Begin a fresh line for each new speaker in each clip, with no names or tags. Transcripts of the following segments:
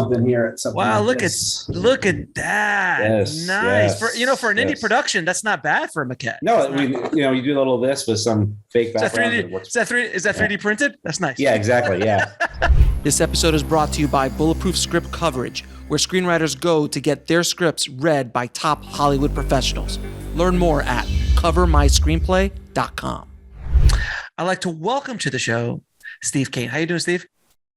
something here, something
Wow,
like
look
this.
look at that.
Yes,
Nice.
yes,
For an indie
yes.
production, that's not bad for a maquette.
No, you do a little of this with some fake
Is that
background.
3D?
It works.
Is that 3D printed? That's nice.
Yeah, exactly. Yeah.
This episode is brought to you by Bulletproof Script Coverage, where screenwriters go to get their scripts read by top Hollywood professionals. Learn more at covermyscreenplay.com.
I'd like to welcome to the show Steve Kane. How you doing, Steve?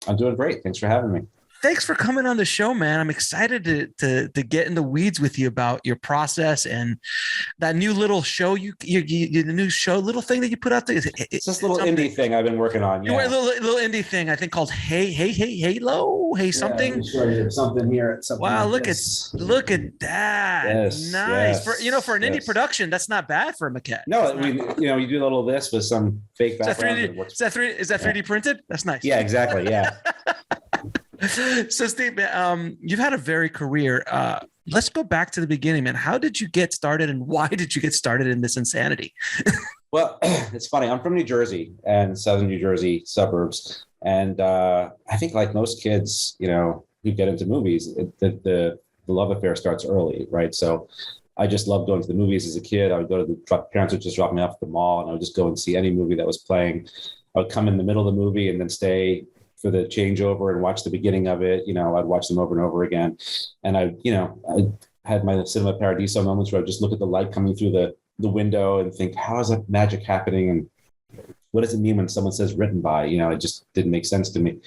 I'm doing great. Thanks for having me.
Thanks for coming on the show, man. I'm excited to get in the weeds with you about your process and that new little show the new show little thing that you put out there.
It's this little indie thing I've been working on.
Yeah. You were a little indie thing, I think, called Halo, something.
Yeah, sure, something here. Something
wow,
like
look at that.
Yes,
nice.
yes,
For an indie production, that's not bad for a maquette.
No, you do a little of this with some fake background.
Is that 3D printed? That's nice.
Yeah, exactly. Yeah.
So Steve, you've had a varied career. Let's go back to the beginning, man. How did you get started and why did you get started in this insanity?
Well, it's funny. I'm from New Jersey and southern New Jersey suburbs. And I think like most kids, who get into movies, the love affair starts early, right? So I just loved going to the movies as a kid. I would go to parents would just drop me off at the mall and I would just go and see any movie that was playing. I would come in the middle of the movie and then stay for the changeover and watch the beginning of it. I'd watch them over and over again. And I had my Cinema Paradiso moments where I just look at the light coming through the window and think, how is that magic happening? And what does it mean when someone says written by? It just didn't make sense to me.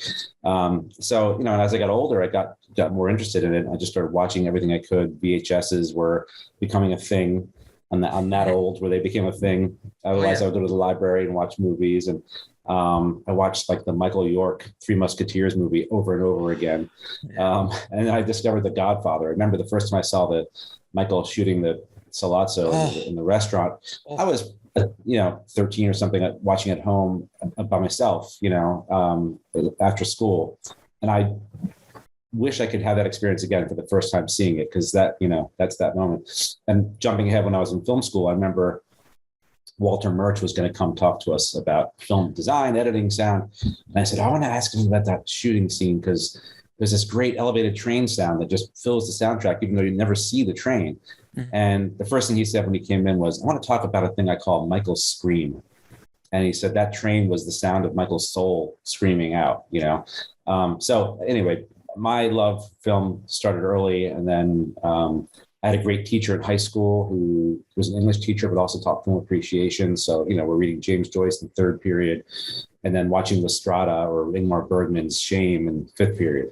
So, and as I got older, I got more interested in it. I just started watching everything I could. VHSs were becoming a thing. I'm that old where they became a thing. Otherwise, I would go to the library and watch movies. And I watched like the Michael York Three Musketeers movie over and over again. And then I discovered The Godfather. I remember the first time I saw Michael shooting the Salazzo in the restaurant. I was 13 or something, watching at home by myself, after school. And I wish I could have that experience again for the first time seeing it, because that's that moment. And jumping ahead, when I was in film school, I remember Walter Murch was going to come talk to us about film design, editing, sound. And I said, I want to ask him about that shooting scene, because there's this great elevated train sound that just fills the soundtrack, even though you never see the train. Mm-hmm. And the first thing he said when he came in was, I want to talk about a thing I call Michael's scream. And he said that train was the sound of Michael's soul screaming out, So anyway, my love for film started early. And then I had a great teacher in high school who was an English teacher, but also taught film appreciation. So, we're reading James Joyce in third period and then watching Lestrada or Ingmar Bergman's Shame in fifth period.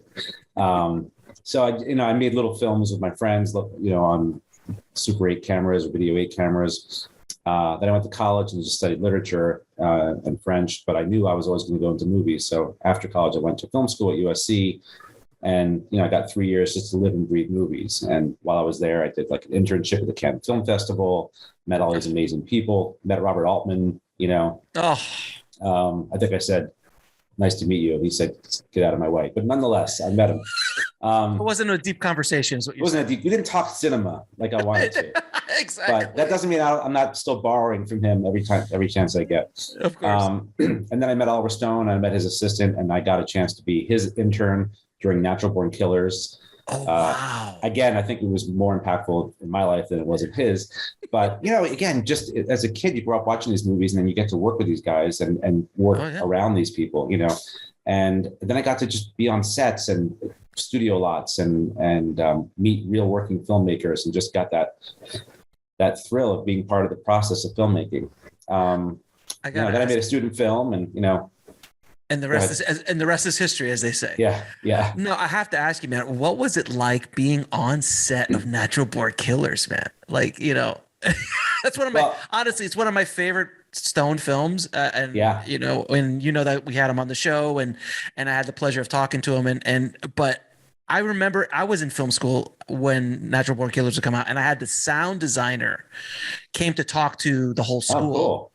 So I made little films with my friends, on Super 8 cameras or Video 8 cameras. Then I went to college and just studied literature and French, but I knew I was always going to go into movies. So after college, I went to film school at USC. And, I got 3 years just to live and breathe movies. And while I was there, I did like an internship at the Cannes Film Festival, met all these amazing people, met Robert Altman, I think I said, nice to meet you. And he said, get out of my way. But nonetheless, I met him.
It wasn't a deep conversation.
It wasn't a deep. We didn't talk cinema like I wanted to.
Exactly.
But that doesn't mean I'm not still borrowing from him every chance I get.
Of course.
And then I met Oliver Stone. I met his assistant, and I got a chance to be his intern during Natural Born Killers.
Oh, wow.
Again, I think it was more impactful in my life than it was in his. But, again, just as a kid, you grow up watching these movies and then you get to work with these guys and work around these people, And then I got to just be on sets and studio lots and meet real working filmmakers and just got that thrill of being part of the process of filmmaking. Then I made a student film and,
And the rest is history, as they say.
Yeah.
No, I have to ask you, man, what was it like being on set of Natural Born Killers, man? Like, that's one of my, honestly, it's one of my favorite Stone films. And that we had him on the show and I had the pleasure of talking to him but I remember I was in film school when Natural Born Killers would come out, and I had the sound designer came to talk to the whole school.
Oh, cool.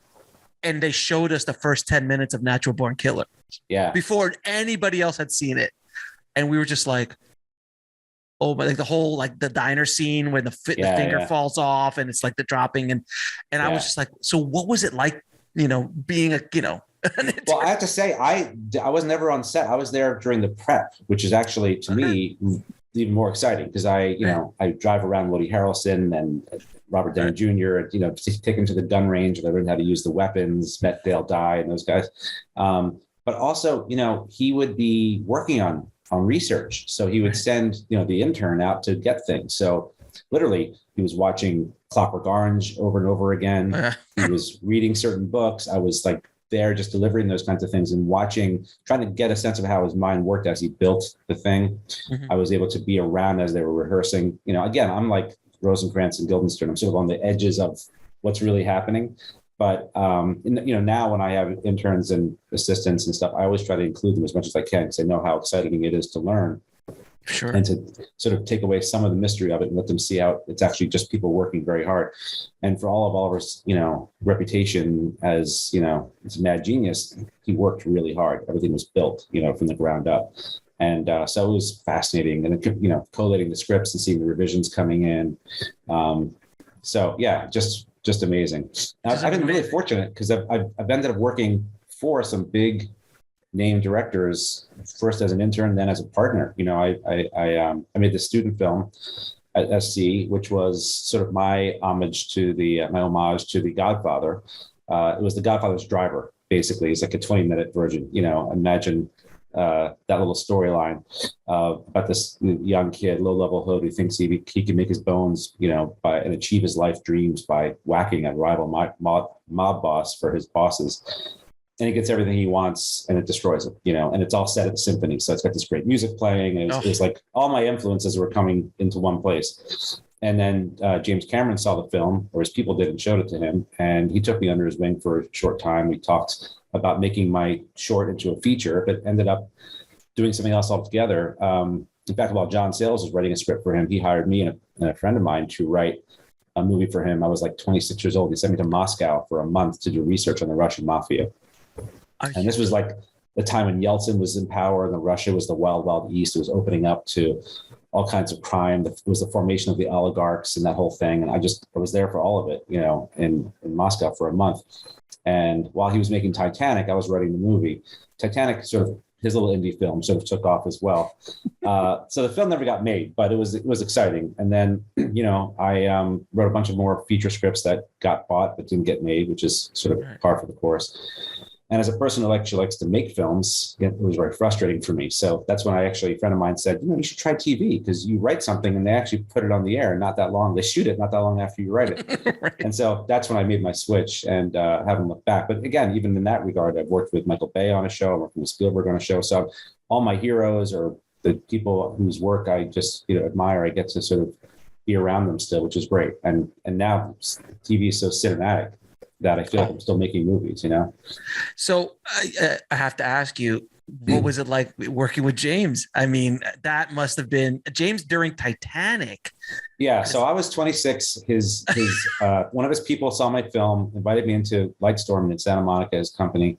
And they showed us the first 10 minutes of Natural Born Killers.
Yeah.
Before anybody else had seen it. And we were just like, oh, but like the whole, like the diner scene when the finger falls off and it's like the dropping. And I was just like, so what was it like, being
Well, I have to say, I was never on set. I was there during the prep, which is actually, to me, even more exciting because I drive around Woody Harrelson and Robert Downey Jr. and, take him to the gun range and I learned how to use the weapons, met Dale Dye and those guys. But also, he would be working on research. So he would send, the intern out to get things. So literally he was watching Clockwork Orange over and over again. He was reading certain books. I was like there just delivering those kinds of things and trying to get a sense of how his mind worked as he built the thing. Mm-hmm. I was able to be around as they were rehearsing. Again, I'm like Rosencrantz and Guildenstern. I'm sort of on the edges of what's really happening. But, now when I have interns and assistants and stuff, I always try to include them as much as I can because I know how exciting it is to learn.
Sure.
And to sort of take away some of the mystery of it and let them see how it's actually just people working very hard. And for all of Oliver's, reputation as, as a mad genius, he worked really hard. Everything was built, from the ground up. And so it was fascinating. And, collating the scripts and seeing the revisions coming in. So, yeah, just amazing. I've been really fortunate because I've ended up working for some big name directors, first as an intern, then as a partner. I made the student film at SC, which was sort of my homage to the Godfather. It was the Godfather's driver, basically. It's like a 20-minute version. Imagine that little storyline about this young kid, low-level hood, who thinks he can make his bones, and achieve his life dreams by whacking a rival mob boss for his bosses. And he gets everything he wants and it destroys it, and it's all set at the symphony. So it's got this great music playing. And it was like all my influences were coming into one place. And then James Cameron saw the film, or his people did, and showed it to him. And he took me under his wing for a short time. We talked about making my short into a feature, but ended up doing something else altogether. In fact, while John Sayles was writing a script for him, he hired me and a friend of mine to write a movie for him. I was like 26 years old. He sent me to Moscow for a month to do research on the Russian mafia. And this was like the time when Yeltsin was in power and Russia was the wild, wild east. It was opening up to all kinds of crime. It was the formation of the oligarchs and that whole thing. And I was there for all of it, in Moscow for a month. And while he was making Titanic, I was writing the movie. Titanic, sort of his little indie film, sort of took off as well. So the film never got made, but it was exciting. And then, I wrote a bunch of more feature scripts that got bought but didn't get made, which is sort of par for the course. And as a person who actually likes to make films, it was very frustrating for me. So that's when a friend of mine said, you should try TV because you write something and they actually put it on the air they shoot it not that long after you write it. Right. And so that's when I made my switch and haven't looked back. But again, even in that regard, I've worked with Michael Bay on a show, I worked with Spielberg on a show. So all my heroes or the people whose work I just admire, I get to sort of be around them still, which is great. And now TV is so cinematic that I feel like I'm still making movies,
So I have to ask you, what was it like working with James? I mean, that must have been James during Titanic.
Yeah. So I was 26. His one of his people saw my film, invited me into Lightstorm in Santa Monica, his company.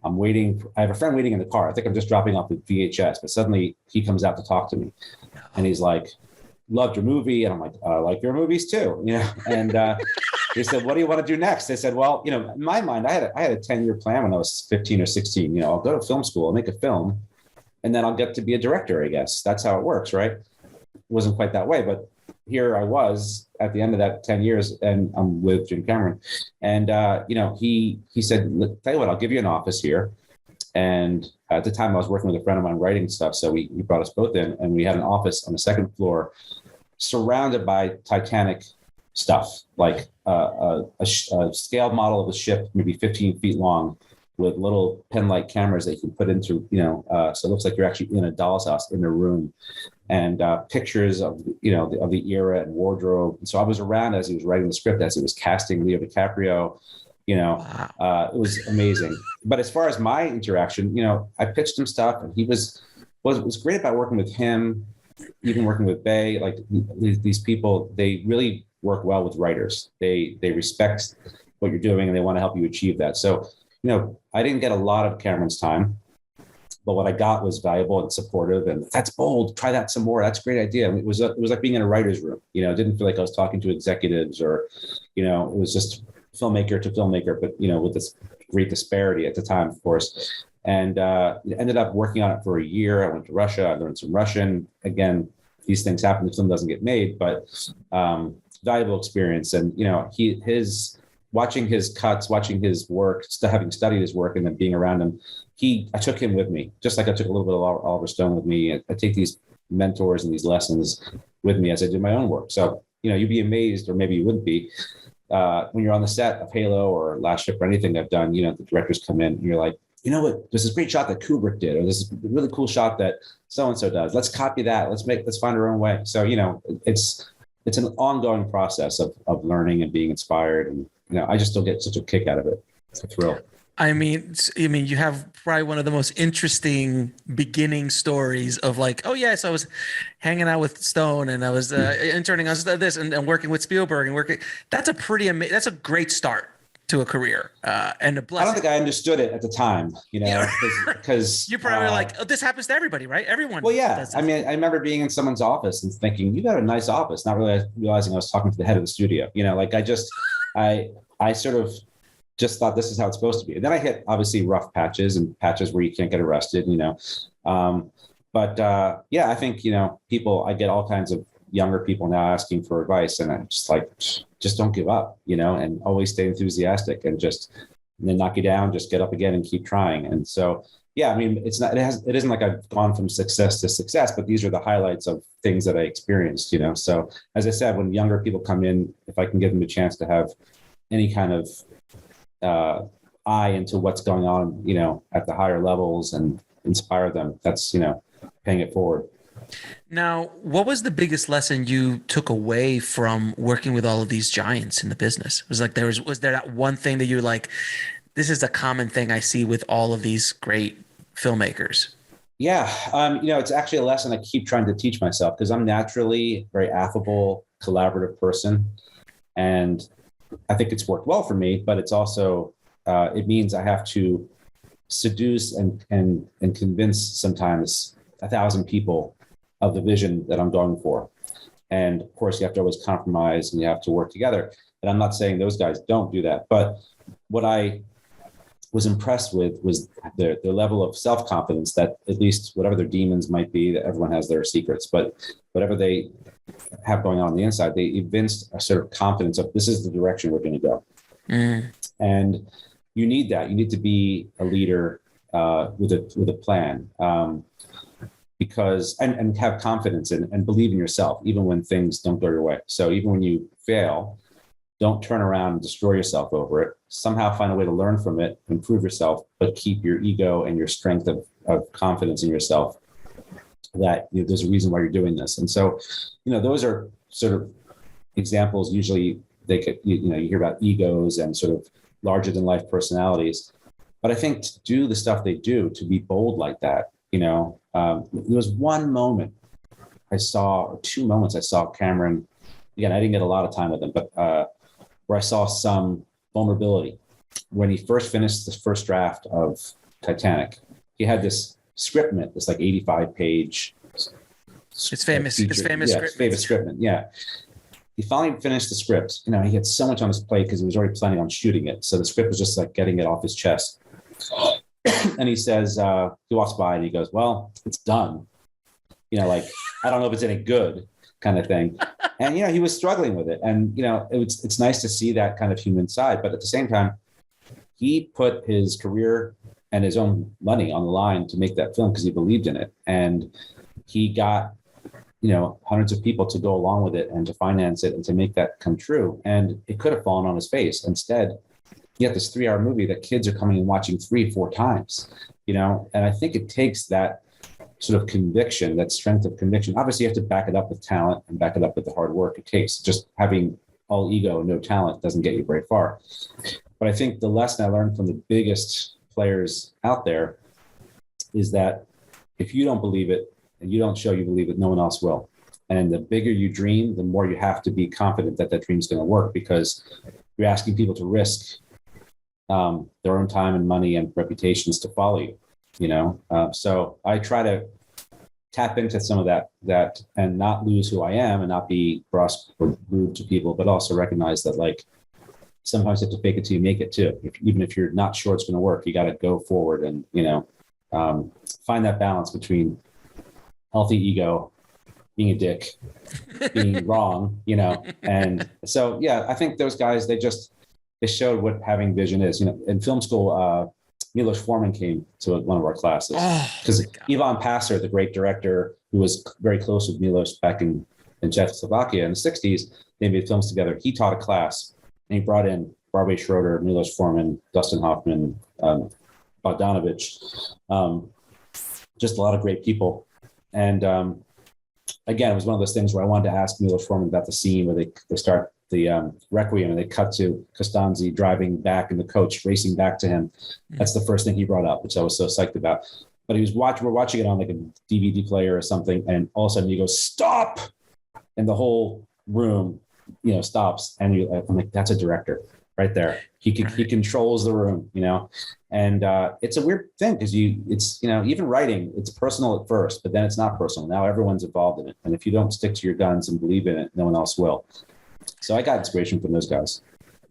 I'm waiting. I have a friend waiting in the car. I think I'm just dropping off the VHS, but suddenly he comes out to talk to me and he's like, loved your movie. And I'm like, I like your movies too, and, they said, what do you want to do next? They said, well, in my mind, I had a 10-year plan when I was 15 or 16, I'll go to film school, I'll make a film, and then I'll get to be a director, I guess. That's how it works, right? It wasn't quite that way, but here I was at the end of that 10 years and I'm with Jim Cameron. And, he said, tell you what, I'll give you an office here. And at the time I was working with a friend of mine writing stuff. So he brought us both in and we had an office on the second floor surrounded by Titanic stuff, like a scaled model of the ship, maybe 15 feet long, with little pen-like cameras that you can put into, so it looks like you're actually in a doll's house in a room, and pictures of, of the era and wardrobe. And so I was around as he was writing the script, as he was casting Leo DiCaprio. It was amazing. But as far as my interaction, I pitched him stuff, and he was great about working with him, even working with Bay. Like these people, they really work well with writers. They respect what you're doing and they want to help you achieve that. So, I didn't get a lot of Cameron's time, but what I got was valuable and supportive, and that's bold. Try that some more. That's a great idea. It was like being in a writer's room. It didn't feel like I was talking to executives or, it was just filmmaker to filmmaker, but, with this great disparity at the time, of course. And ended up working on it for a year. I went to Russia. I learned some Russian. Again, these things happen. The film doesn't get made, but valuable experience. And, his watching his cuts, watching his work, having studied his work and then being around him, I took him with me, just like I took a little bit of Oliver Stone with me. I take these mentors and these lessons with me as I do my own work. So, you'd be amazed, or maybe you wouldn't be, when you're on the set of Halo or Last Ship or anything I've done, the directors come in and you're like, what, there's this great shot that Kubrick did, or this really cool shot that so-and-so does. Let's copy that. Let's find our own way. So, it's an ongoing process of learning and being inspired. And, I just still get such a kick out of it. It's a thrill.
I mean, you have probably one of the most interesting beginning stories of like, oh yes, I was hanging out with Stone and I was interning on this and working with Spielberg and working. That's a great start to a career. And a blessing.
I don't think I understood it at the time, because
you're probably like, oh, this happens to everybody, right? Everyone.
Well, yeah. I mean, I remember being in someone's office and thinking, you got a nice office, not really realizing I was talking to the head of the studio. I sort of just thought this is how it's supposed to be. And then I hit obviously rough patches and patches where you can't get arrested, I think, I get all kinds of younger people now asking for advice, and I'm just like, just don't give up, and always stay enthusiastic and then knock you down, just get up again and keep trying. And so, yeah, I mean, it isn't like I've gone from success to success, but these are the highlights of things that I experienced, So as I said, when younger people come in, if I can give them a chance to have any kind of eye into what's going on, at the higher levels and inspire them, that's, paying it forward.
Now, what was the biggest lesson you took away from working with all of these giants in the business? Was there that one thing that you're like, this is a common thing I see with all of these great filmmakers?
Yeah. It's actually a lesson I keep trying to teach myself, because I'm naturally a very affable, collaborative person. And I think it's worked well for me, but it's also, it means I have to seduce and convince sometimes 1,000 people of the vision that I'm going for. And of course, you have to always compromise and you have to work together. And I'm not saying those guys don't do that, but what I was impressed with was their level of self-confidence, that at least whatever their demons might be, that everyone has their secrets, but whatever they have going on the inside, they evinced a sort of confidence of, this is the direction we're going to go. And you need that. You need to be a leader with a plan, because and have confidence and believe in yourself, even when things don't go your way. So even when you fail, don't turn around and destroy yourself over it. Somehow find a way to learn from it, improve yourself, but keep your ego and your strength of confidence in yourself, that there's a reason why you're doing this. And so, those are sort of examples. Usually they could, you hear about egos and sort of larger than life personalities. But I think to do the stuff they do, to be bold like that, there was one moment I saw, or two moments I saw Cameron, again, I didn't get a lot of time with him, but where I saw some vulnerability. When he first finished the first draft of Titanic, he had this scriptment, this like 85-page.
It's famous
scriptment. Yeah. He finally finished the script. He had so much on his plate because he was already planning on shooting it. So the script was just like getting it off his chest. And he says, he walks by and he goes, well, it's done. I don't know if it's any good, kind of thing. And, he was struggling with it. And, it's nice to see that kind of human side. But at the same time, he put his career and his own money on the line to make that film because he believed in it. And he got, hundreds of people to go along with it and to finance it and to make that come true. And it could have fallen on his face. Instead, you have this 3-hour movie that kids are coming and watching 3-4 times, and I think it takes that sort of conviction, that strength of conviction. Obviously, you have to back it up with talent and back it up with the hard work it takes. Just having all ego and no talent doesn't get you very far. But I think the lesson I learned from the biggest players out there is that if you don't believe it and you don't show you believe it, no one else will. And the bigger you dream, the more you have to be confident that that dream's going to work, because you're asking people to risk their own time and money and reputations to follow you. So I try to tap into some of that and not lose who I am and not be brusque or rude to people, but also recognize that, like, sometimes you have to fake it till you make it too. Even if you're not sure it's going to work, you got to go forward and, find that balance between healthy ego, being a dick, being wrong, and so, yeah, I think those guys, they showed what having vision is. In film school, Milos Forman came to one of our classes because Ivan Passer, the great director who was very close with Milos back in Czechoslovakia in the 60s, they made films together. He taught a class and he brought in Barbara Schroeder, Milos Forman, Dustin Hoffman, Bogdanovich, just a lot of great people. And again, it was one of those things where I wanted to ask Milos Forman about the scene where they start the Requiem and they cut to Costanzi driving back in the coach, racing back to him. That's the first thing he brought up, which I was so psyched about. But we're watching it on like a DVD player or something, and all of a sudden he goes, "Stop!" And the whole room, stops. And I'm like, that's a director right there. He controls the room, and it's a weird thing because even writing, it's personal at first, but then it's not personal. Now everyone's involved in it. And if you don't stick to your guns and believe in it, no one else will. So I got inspiration from those guys.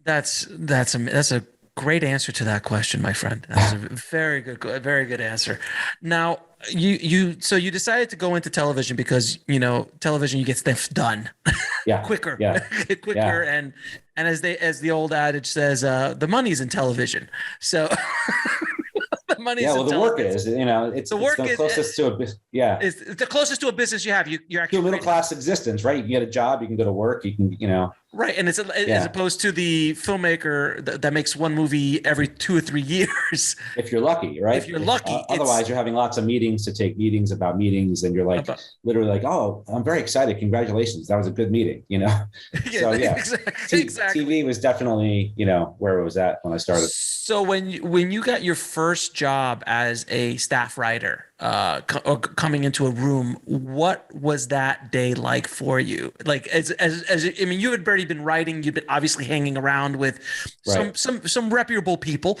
That's a great answer to that question, my friend. That was a very good answer. Now, you decided to go into television because television, you get stuff done quicker, and as the old adage says, the money's in television. So the money's in television.
Work is it's the closest to
it's the closest to a business you have. You're actually
to a middle class existence, right? You can get a job, you can go to work, you can
right, and it's as opposed to the filmmaker that makes one movie every 2 or 3 years.
If you're lucky, right?
If you're lucky,
otherwise you're having lots of meetings to take meetings about meetings, and you're like literally like, "Oh, I'm very excited! Congratulations, that was a good meeting," So
exactly.
TV was definitely where it was at when I started.
So when you got your first job as a staff writer, coming into a room, what was that day like for you? Like as you had already been writing, you've been obviously hanging around with some reputable people,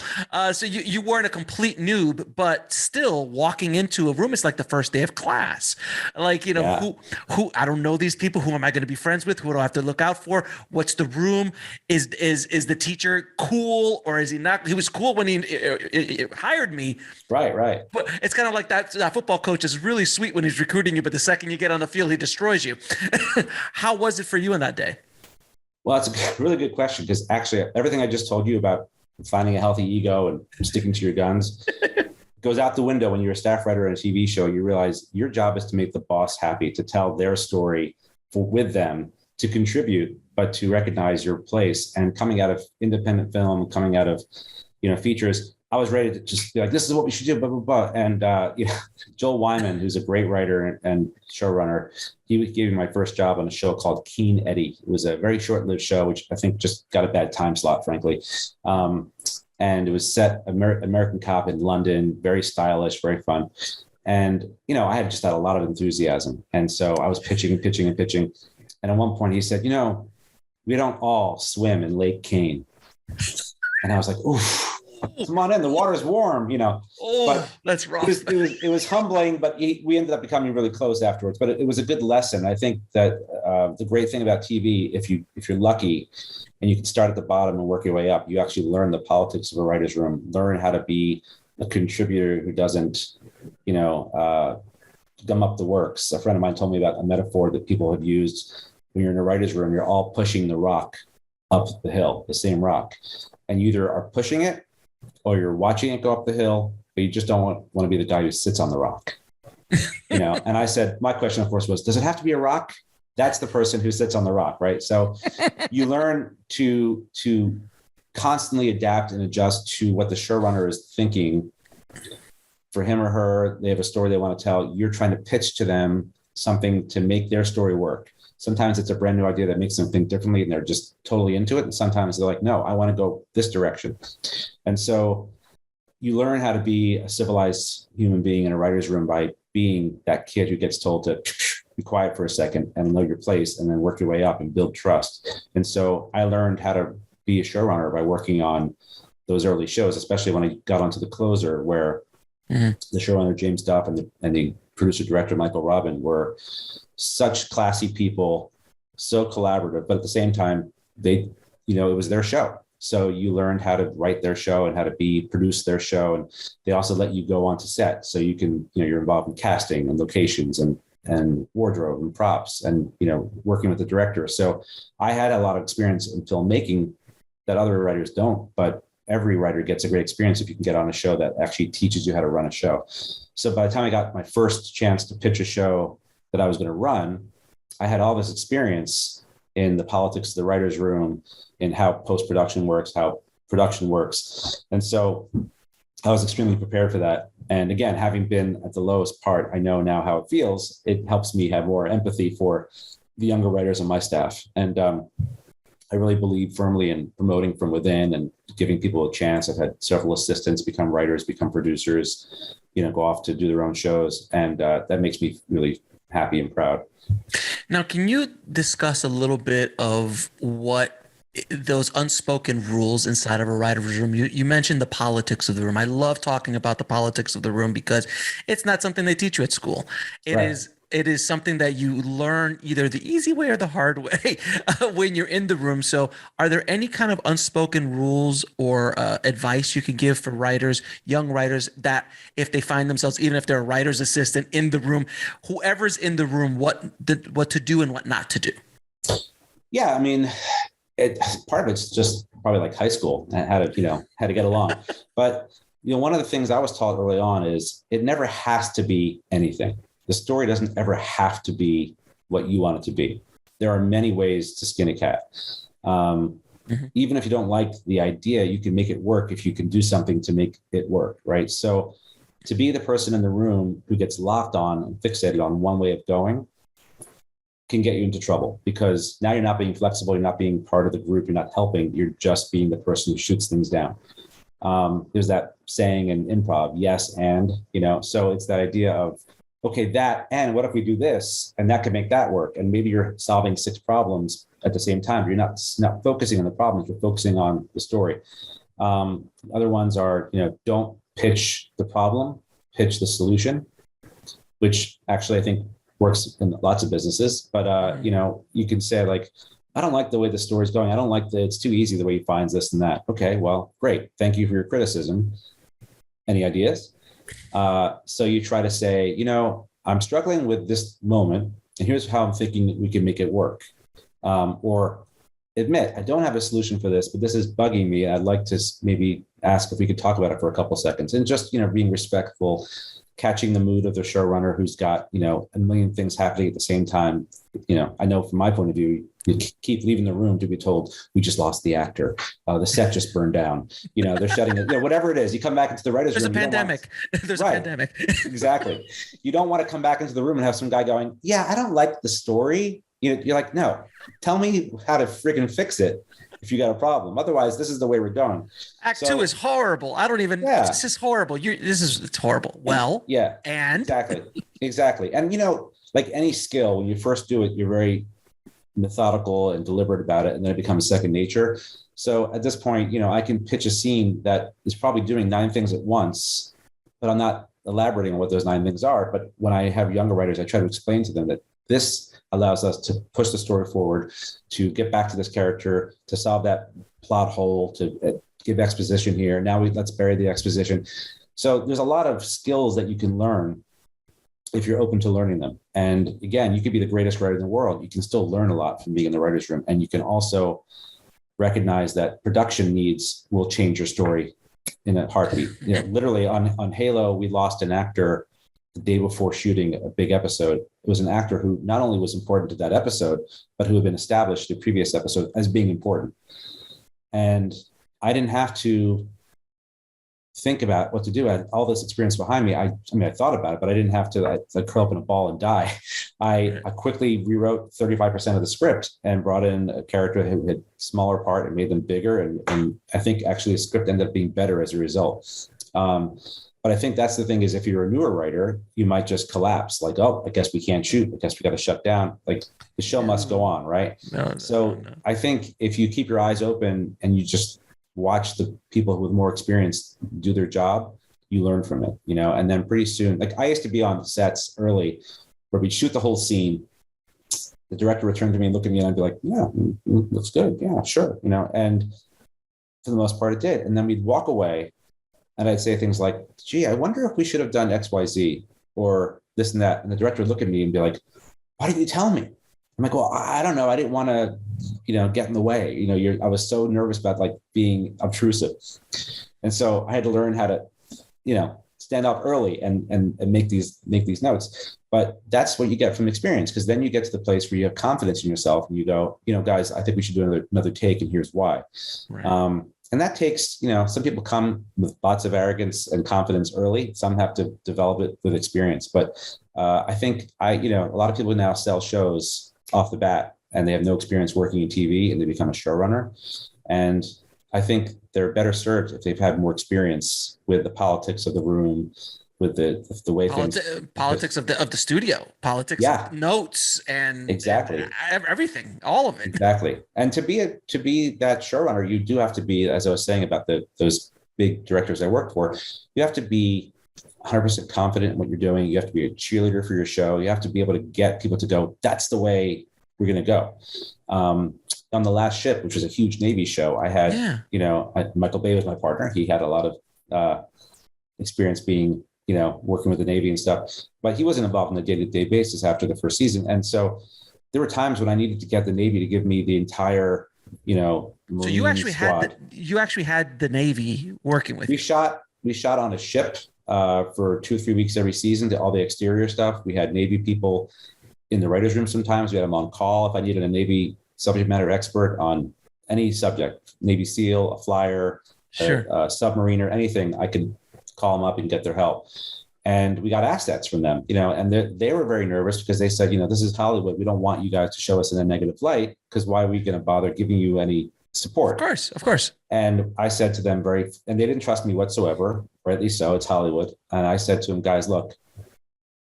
so you weren't a complete noob, but still walking into a room, it's like the first day of class. Like who I don't know these people. Who am I going to be friends with? Who do I have to look out for? What's the room? Is the teacher cool or is he not? He was cool when he hired me.
Right.
But it's kind of like that football coach is really sweet when he's recruiting you, but the second you get on the field, he destroys you. How was it for you in that day?
Well, that's a really good question, because actually everything I just told you about finding a healthy ego and sticking to your guns goes out the window when you're a staff writer in a TV show. You realize your job is to make the boss happy, to tell their story with them, to contribute, but to recognize your place. And coming out of independent film, coming out of features, I was ready to just be like, this is what we should do, blah, blah, blah. And, Joel Wyman, who's a great writer and showrunner, he gave me my first job on a show called Keen Eddie. It was a very short-lived show, which I think just got a bad time slot, frankly. And it was set American cop in London, very stylish, very fun. And, I had just had a lot of enthusiasm. And so I was pitching. And at one point he said, we don't all swim in Lake Kane. And I was like, oof. Come on in, the water's warm,
but that's rough.
It was humbling, but we ended up becoming really close afterwards. But it was a good lesson. I think that the great thing about TV, if you're lucky and you can start at the bottom and work your way up, you actually learn the politics of a writer's room, learn how to be a contributor who doesn't, gum up the works. A friend of mine told me about a metaphor that people have used when you're in a writer's room. You're all pushing the rock up the hill, the same rock, and you either are pushing it or you're watching it go up the hill, but you just don't want to be the guy who sits on the rock, And I said, my question, of course, was, does it have to be a rock? That's the person who sits on the rock, right? So you learn to constantly adapt and adjust to what the showrunner is thinking. For him or her, they have a story they want to tell. You're trying to pitch to them something to make their story work. Sometimes it's a brand new idea that makes them think differently and they're just totally into it. And sometimes they're like, no, I want to go this direction. And so you learn how to be a civilized human being in a writer's room by being that kid who gets told to be quiet for a second and know your place and then work your way up and build trust. And so I learned how to be a showrunner by working on those early shows, especially when I got onto The Closer, where the showrunner, James Duff, and the producer director, Michael Robin, were such classy people, so collaborative, but at the same time, they, it was their show. So you learned how to write their show and how to produce their show. And they also let you go onto set. So you can, you're involved in casting and locations and wardrobe and props and, working with the director. So I had a lot of experience in filmmaking that other writers don't, but every writer gets a great experience if you can get on a show that actually teaches you how to run a show. So by the time I got my first chance to pitch a show that I was going to run, I had all this experience in the politics of the writer's room, in how post-production works, how production works. And so I was extremely prepared for that. And again, having been at the lowest part, I know now how it feels. It helps me have more empathy for the younger writers on my staff. And I really believe firmly in promoting from within and giving people a chance. I've had several assistants become writers, become producers, go off to do their own shows. And that makes me really happy and proud.
Now, can you discuss a little bit of what those unspoken rules inside of a writer's room? You mentioned the politics of the room. I love talking about the politics of the room because it's not something they teach you at school. It is something that you learn either the easy way or the hard way when you're in the room. So are there any kind of unspoken rules or advice you could give for writers, young writers, that if they find themselves, even if they're a writer's assistant in the room, whoever's in the room, what to do and what not to do?
Yeah, I mean, part of it's just probably like high school and how to get along. But, one of the things I was taught early on is it never has to be anything. The story doesn't ever have to be what you want it to be. There are many ways to skin a cat. Even if you don't like the idea, you can make it work if you can do something to make it work, right? So to be the person in the room who gets locked on and fixated on one way of going can get you into trouble, because now you're not being flexible, you're not being part of the group, you're not helping, you're just being the person who shoots things down. There's that saying in improv, yes, and, so it's that idea of, okay, that, and what if we do this? And that could make that work. And maybe you're solving 6 problems at the same time. You're not focusing on the problems, you're focusing on the story. Other ones are, don't pitch the problem, pitch the solution, which actually I think works in lots of businesses. But, you can say like, I don't like the way the story's going. I don't like it's too easy the way he finds this and that. Okay, well, great. Thank you for your criticism. Any ideas? So you try to say, I'm struggling with this moment, and here's how I'm thinking that we can make it work. Or admit, I don't have a solution for this, but this is bugging me. I'd like to maybe ask if we could talk about it for a couple of seconds, and just, being respectful, catching the mood of the showrunner who's got, a million things happening at the same time. I know from my point of view, you keep leaving the room to be told, we just lost the actor. The set just burned down. They're shutting it, whatever it is. You come back into the writer's room.
There's a pandemic. There's a pandemic.
Exactly. You don't want to come back into the room and have some guy going, yeah, I don't like the story. You're like, no, tell me how to freaking fix it if you got a problem. Otherwise, this is the way we're going.
Act 2 is horrible. I don't even, This is horrible. It's horrible. Well,
yeah,
and
exactly. And, like any skill, when you first do it, you're very methodical and deliberate about it, and then it becomes second nature. So at this point, I can pitch a scene that is probably doing 9 things at once, but I'm not elaborating on what those 9 things are. But when I have younger writers, I try to explain to them that this allows us to push the story forward, to get back to this character, to solve that plot hole, to give exposition here. Now let's bury the exposition. So there's a lot of skills that you can learn if you're open to learning them. And again, you could be the greatest writer in the world. You can still learn a lot from being in the writer's room. And you can also recognize that production needs will change your story in a heartbeat. Literally on Halo, we lost an actor the day before shooting a big episode. It was an actor who not only was important to that episode, but who had been established in the previous episode as being important. And I didn't have to think about what to do. I had all this experience behind me. I thought about it, but I didn't have to curl up in a ball and die. I quickly rewrote 35% of the script and brought in a character who had smaller part and made them bigger. And I think actually the script ended up being better as a result. But I think that's the thing, is if you're a newer writer, you might just collapse. Like, oh, I guess we can't shoot. I guess we got to shut down. Like the show must go on, right? No. I think if you keep your eyes open and you just watch the people with more experience do their job, you learn from it, and then pretty soon, like I used to be on sets early where we'd shoot the whole scene. The director would turn to me and look at me and I'd be like, yeah, looks good. Yeah, sure. And for the most part, it did. And then we'd walk away and I'd say things like, gee, I wonder if we should have done X, Y, Z or this and that. And the director would look at me and be like, why didn't you tell me? I'm like, well, I don't know. I didn't want to, get in the way. I was so nervous about like being obtrusive. And so I had to learn how to, stand up early and make these notes. But that's what you get from experience, because then you get to the place where you have confidence in yourself and you go, guys, I think we should do another take, and here's why. Right. And that takes, some people come with lots of arrogance and confidence early. Some have to develop it with experience. But I think a lot of people now sell shows off the bat and they have no experience working in TV and they become a showrunner. And I think they're better served if they've had more experience with the politics of the room, with the way
politics of the studio, politics of notes and
exactly
everything, all of it.
Exactly. And to be that showrunner, you do have to be, as I was saying about those big directors I worked for, you have to be 100% confident in what you're doing. You have to be a cheerleader for your show. You have to be able to get people to go, that's the way we're going to go. On The Last Ship, which was a huge Navy show, I had, Michael Bay was my partner. He had a lot of experience being, working with the Navy and stuff, but he wasn't involved on a day-to-day basis after the first season. And so there were times when I needed to get the Navy to give me the entire, Marine
so you actually
squad.
had the Navy working with
you. We shot on a ship for 2 or 3 weeks every season, all the exterior stuff. We had Navy people in the writer's room sometimes. We had them on call if I needed a Navy subject matter expert on any subject, Navy SEAL, a flyer,
sure.
a submariner, anything. I could call them up and get their help. And we got assets from them, and they were very nervous because they said, this is Hollywood. We don't want you guys to show us in a negative light, because why are we going to bother giving you any support?
Of course.
And I said to them and they didn't trust me whatsoever, rightly so, it's Hollywood. And I said to them, guys, look,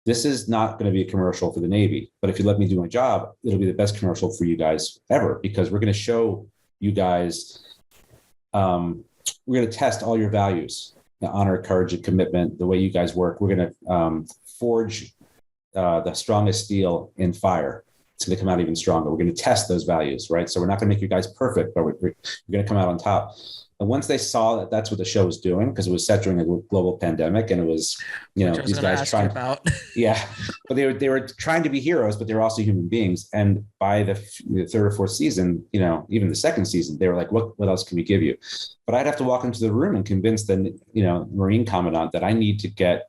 this is not going to be a commercial for the Navy, but if you let me do my job, it'll be the best commercial for you guys ever, because we're going to show you guys, we're going to test all your values, the honor, courage, and commitment, the way you guys work. We're going to forge the strongest steel in fire. It's going to come out even stronger. We're going to test those values, right? So we're not going to make you guys perfect, but we're going to come out on top. And once they saw that that's what the show was doing, because it was set during a global pandemic, and it was, these guys trying about. Yeah, but they were trying to be heroes, but they were also human beings. And by the third or fourth season, even the second season, they were like, what else can we give you? But I'd have to walk into the room and convince the, Marine commandant that I need to get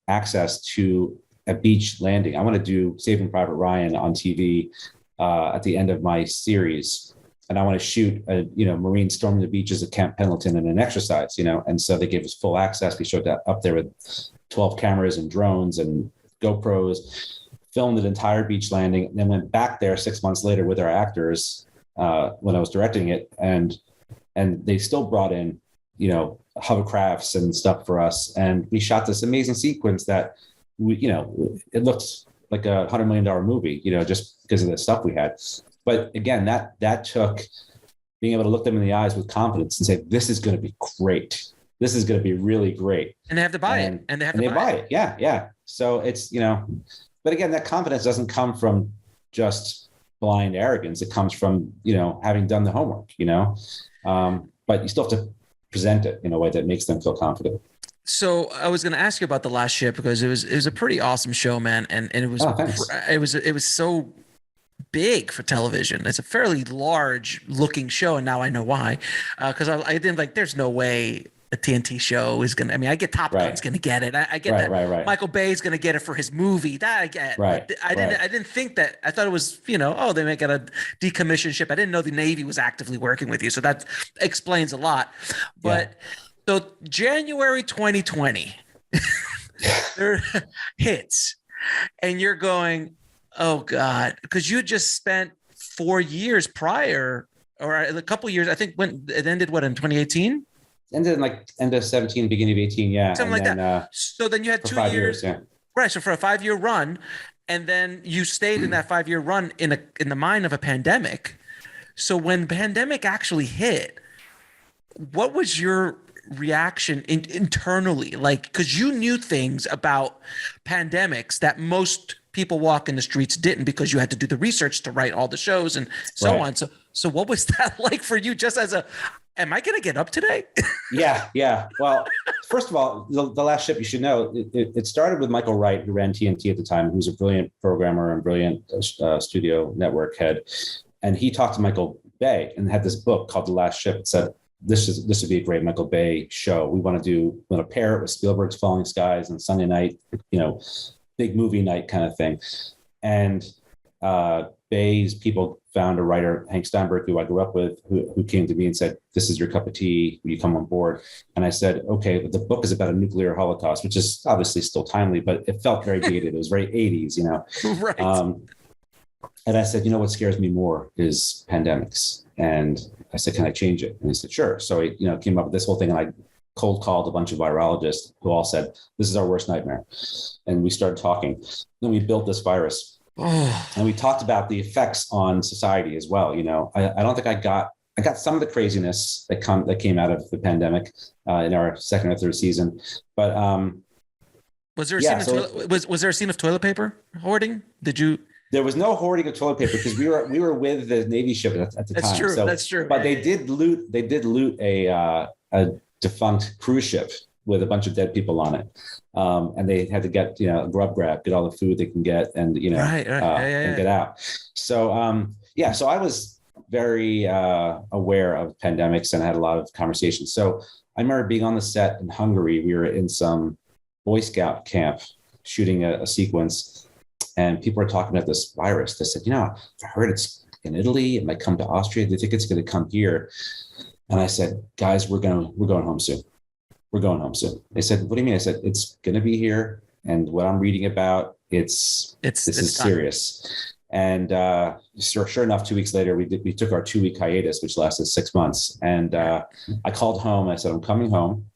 access to a beach landing. I want to do Saving Private Ryan on TV at the end of my series. And I want to shoot a, Marine storming the beaches of Camp Pendleton in an exercise, and so they gave us full access. We showed that up there with 12 cameras and drones and GoPros, filmed an entire beach landing, and then went back there 6 months later with our actors when I was directing it. And they still brought in, hovercrafts and stuff for us. And we shot this amazing sequence that it looks like $100 million movie, just because of the stuff we had. But again, that took being able to look them in the eyes with confidence and say, this is going to be great. This is going to be really great.
And they have to buy it. And they have to
buy it. Yeah. Yeah. So it's, but again, that confidence doesn't come from just blind arrogance. It comes from, having done the homework, but you still have to present it in a way that makes them feel confident.
So I was going to ask you about The Last Ship, because it was a pretty awesome show, man. And it was so big for television. It's a fairly large looking show, and now I know why. Because I didn't like. There's no way a TNT show is gonna. I mean, I get Top Gun's gonna get it. I get that. Right. Michael Bay's gonna get it for his movie. That I get.
Right.
I didn't think that. I thought it was they may get a decommissioned ship. I didn't know the Navy was actively working with you. So that explains a lot. But so January 2020, there hits, and you're going, oh God, because you just spent 4 years prior, or a couple years, I think, when it ended, in 2018?
Ended in end of 17, beginning of 18, yeah.
Something like that. So then you had 2 years. Yeah. Right, so for a 5-year run, and then you stayed in that 5-year run in the mind of a pandemic. So when the pandemic actually hit, what was your reaction internally? Like, because you knew things about pandemics that most people walk in the streets didn't, because you had to do the research to write all the shows and so on. So what was that like for you, just as am I going to get up today?
Yeah. Well, first of all, the Last Ship, you should know, it started with Michael Wright, who ran TNT at the time, who was a brilliant programmer and brilliant studio network head. And he talked to Michael Bay and had this book called The Last Ship. It said, this would be a great Michael Bay show. We want to pair it with Spielberg's Falling Skies and Sunday night, big movie night kind of thing. And Bay's people found a writer, Hank Steinberg, who I grew up with, who came to me and said, this is your cup of tea. Will you come on board? And I said, okay, but the book is about a nuclear holocaust, which is obviously still timely, but it felt very dated. It was very 80s,
Right.
And I said, what scares me more is pandemics. And I said, can I change it? And he said, sure. So he, came up with this whole thing, and I cold called a bunch of virologists who all said, this is our worst nightmare. And we started talking. Then we built this virus. And we talked about the effects on society as well. I don't think I got some of the craziness that came out of the pandemic in our second or third season. But
was there a scene of toilet paper hoarding?
There was no hoarding of toilet paper because we were with the Navy ship at the time.
That's true. That's true.
But they did loot a defunct cruise ship with a bunch of dead people on it. And they had to get, a grab, get all the food they can get and, and get out. So, so I was very aware of pandemics and had a lot of conversations. So I remember being on the set in Hungary. We were in some Boy Scout camp shooting a sequence, and people were talking about this virus. They said, I heard it's in Italy. It might come to Austria. They think it's going to come here. And I said, guys, we're going home soon. We're going home soon. They said, what do you mean? I said, it's going to be here. And what I'm reading about, this is serious. And sure enough, 2 weeks later, we took our 2-week hiatus, which lasted 6 months. And I called home. I said, I'm coming home.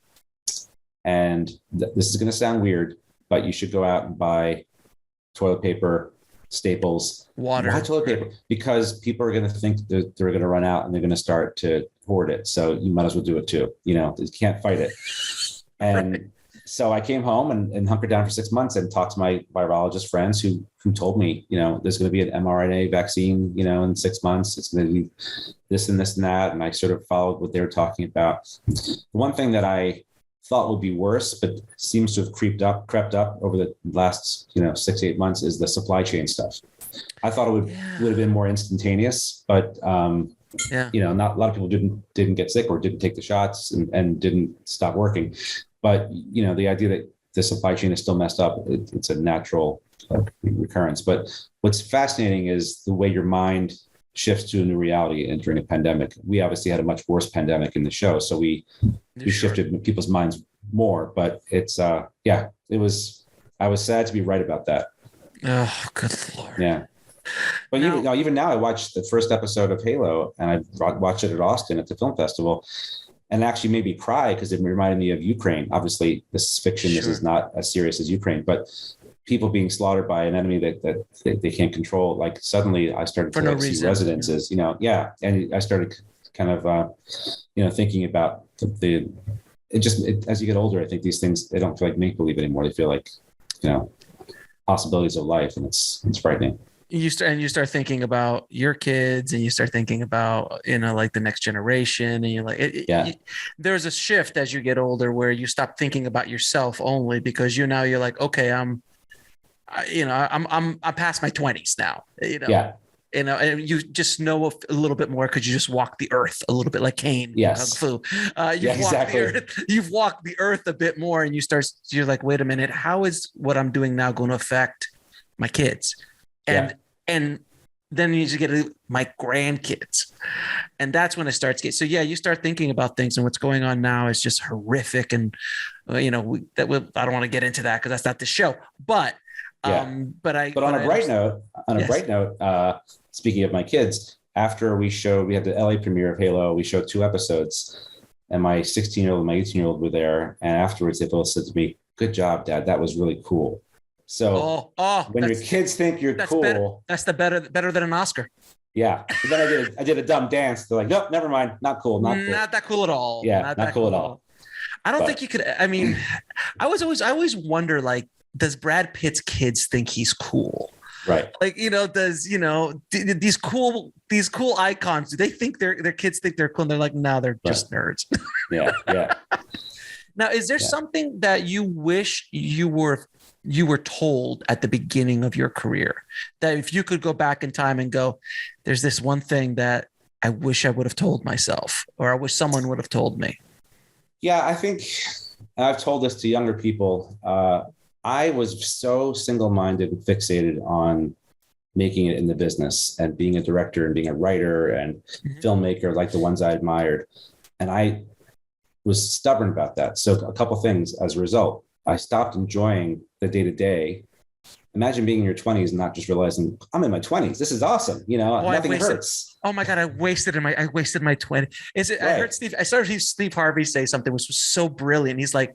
And this is going to sound weird, but you should go out and buy toilet paper, staples, water. Why toilet paper? Because people are going to think that they're going to run out and they're going to start to hoard it. So you might as well do it too. You can't fight it. And so I came home and hunkered down for 6 months and talked to my virologist friends who told me, there's going to be an mRNA vaccine, in 6 months. It's going to be this and this and that. And I sort of followed what they were talking about. One thing that I thought would be worse, but seems to have crept up over the last, 6 to 8 months is the supply chain stuff. I thought it would have been more instantaneous, but not a lot of people didn't get sick or didn't take the shots and didn't stop working. But the idea that the supply chain is still messed up, it's a natural recurrence. But what's fascinating is the way your mind shifts to a new reality entering a pandemic. We obviously had a much worse pandemic in the show, so we shifted people's minds more. But it's I was sad to be right about that.
Oh, good Lord.
Yeah. But even now, I watched the first episode of Halo, and I watched it at Austin at the film festival, and actually made me cry because it reminded me of Ukraine. Obviously, this is fiction. Sure. This is not as serious as Ukraine, but people being slaughtered by an enemy that they can't control. Like suddenly, I started to see residences. And I started kind of thinking about as you get older, I think these things, they don't feel like make believe anymore. They feel like possibilities of life, and it's frightening.
You start thinking about your kids, and you start thinking about, like the next generation, and you're like, there's a shift as you get older where you stop thinking about yourself only, because you're like, okay, I'm past my 20s now, and you just know a little bit more because you just walk the earth a little bit, like Kane.
Yes.
Kung Fu. You've walked the earth a bit more, and you're like, wait a minute, how is what I'm doing now going to affect my kids? And then you just get my grandkids, and that's when it starts getting. So you start thinking about things, and what's going on now is just horrific. And I don't want to get into that because that's not the show. But on a bright
note, speaking of my kids, after we had the LA premiere of Halo, we showed 2 episodes, and my 16-year-old and my 18-year-old were there, and afterwards they both said to me, "Good job, Dad. That was really cool." So when your kids think you're cool,
that's better than an Oscar.
Yeah. But then I did a dumb dance. They're like, nope, never mind. Not cool. Not
that cool at all.
Yeah. Not cool at all.
I don't think you could. I mean, I always wonder, like, does Brad Pitt's kids think he's cool?
Right.
Like, does, these cool icons, do they think their kids think they're cool? And they're like, no, they're just nerds.
Yeah. Yeah.
Now, is there something that you wish you were told at the beginning of your career, that if you could go back in time and go, there's this one thing that I wish I would have told myself, or I wish someone would have told me?
Yeah, I think I've told this to younger people. I was so single-minded and fixated on making it in the business and being a director and being a writer and filmmaker, like the ones I admired. And I was stubborn about that. So a couple things as a result, I stopped enjoying the day-to-day. Imagine being in your 20s and not just realizing I'm in my 20s. This is awesome. Nothing hurts.
Oh my God, I wasted my 20s. I heard I started Steve Harvey say something which was so brilliant. He's like,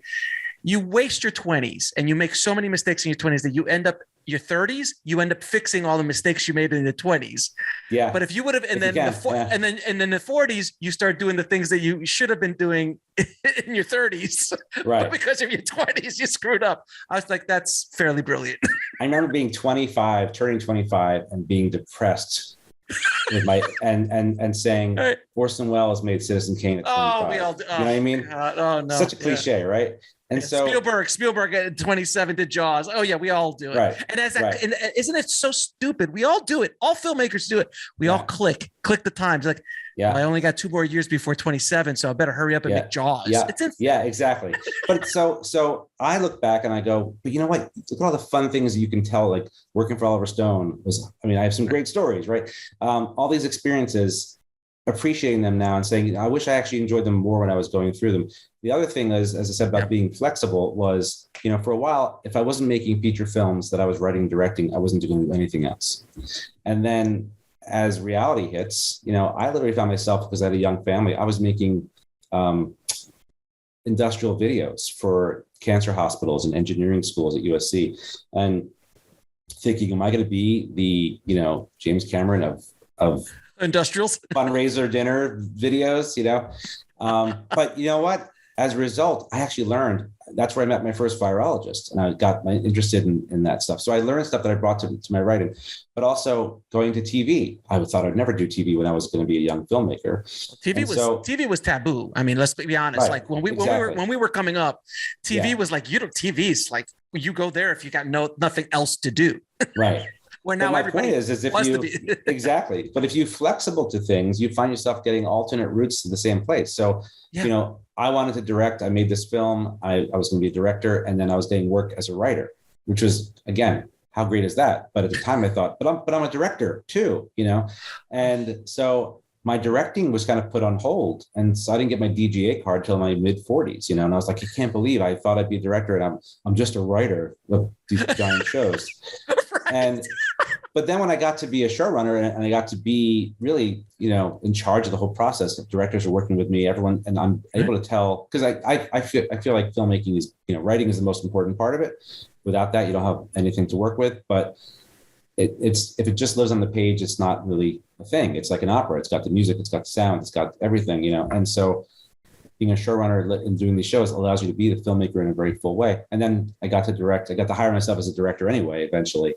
you waste your 20s and you make so many mistakes in your 20s that you end up your 30s, you end up fixing all the mistakes you made in the 20s.
Yeah.
But if you would have, and then the 40s, you start doing the things that you should have been doing in your 30s. Right. But because of your 20s, you screwed up. I was like, that's fairly brilliant.
I remember being turning 25 and being depressed with my, and saying, Orson Welles made Citizen Kane at 25.
Oh, we all do.
You know what I mean?
God. Oh no.
Such a cliche, right? And so
Spielberg at 27 did Jaws. Oh yeah, we all do it.
Right.
And and isn't it so stupid? We all do it. All filmmakers do it. We all click the times. Like, I only got 2 more years before 27, so I better hurry up and make Jaws.
Yeah, exactly. But so I look back and I go, but you know what? Look at all the fun things that you can tell. Like working for Oliver Stone I have some great stories, right? All these experiences. Appreciating them now and saying, I wish I actually enjoyed them more when I was going through them. The other thing is, as I said about being flexible, was, for a while, if I wasn't making feature films that I was writing and directing, I wasn't doing anything else. And then as reality hits, I literally found myself, because I had a young family, I was making industrial videos for cancer hospitals and engineering schools at USC, and thinking, am I going to be the, James Cameron of
industrials
fundraiser dinner videos, but you know what? As a result, I actually learned. That's where I met my first virologist, and I got interested in that stuff. So I learned stuff that I brought to my writing, but also going to TV. I thought I'd never do TV when I was going to be a young filmmaker.
TV was taboo. I mean, let's be honest. Right, like when we were coming up, TV was like, TV's like, you go there if you got nothing else to do.
Right.
Where now
my point is if you exactly, but if you're flexible to things, you find yourself getting alternate routes to the same place. So, I wanted to direct. I made this film. I was going to be a director, and then I was getting work as a writer, which was, again, how great is that? But at the time, I thought, but I'm a director too, and so my directing was kind of put on hold, and so I didn't get my DGA card till my mid 40s, and I was like, I can't believe I thought I'd be a director, and I'm just a writer of these giant shows. But then when I got to be a showrunner and I got to be really, in charge of the whole process, directors are working with me, everyone, and I'm able to tell, because I feel like filmmaking is, writing is the most important part of it. Without that, you don't have anything to work with. But it's if it just lives on the page, it's not really a thing. It's like an opera. It's got the music, it's got the sound, it's got everything, And so being a showrunner and doing these shows allows you to be the filmmaker in a very full way. And then I got to direct. I got to hire myself as a director anyway, eventually,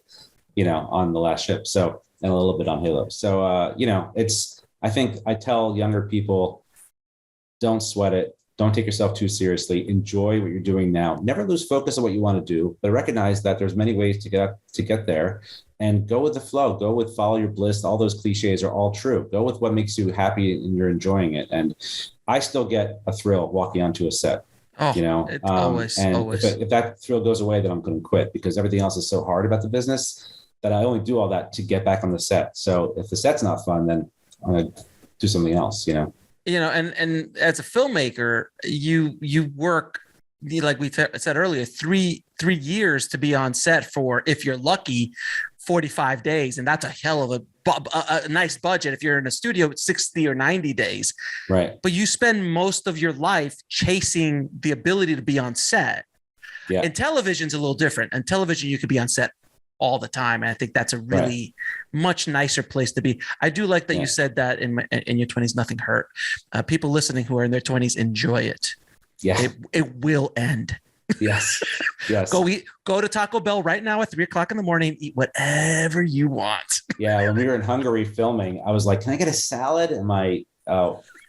on The Last Ship. So, and a little bit on Halo. So, I think I tell younger people, don't sweat it. Don't take yourself too seriously. Enjoy what you're doing now. Never lose focus on what you want to do, but recognize that there's many ways to get there, and go with the flow. Go with follow your bliss. All those cliches are all true. Go with what makes you happy and you're enjoying it. And I still get a thrill walking onto a set.
Always.
If that thrill goes away, then I'm going to quit, because everything else is so hard about the business that I only do all that to get back on the set. So if the set's not fun, then I'm going to do something else, and
as a filmmaker, you work, like we said earlier, three years to be on set for, if you're lucky, 45 days. And that's a hell of a nice budget. If you're in a studio, it's 60 or 90 days.
Right.
But you spend most of your life chasing the ability to be on set. Yeah. And television's a little different. And television, you could be on set all the time. And I think that's a really much nicer place to be. I do like that you said that in your 20s, nothing hurt. People listening who are in their 20s, enjoy it.
Yeah.
It will end.
Yes. Yes.
Go to Taco Bell right now at 3:00 in the morning, eat whatever you want.
Yeah. When we were in Hungary filming, I was like, can I get a salad? And my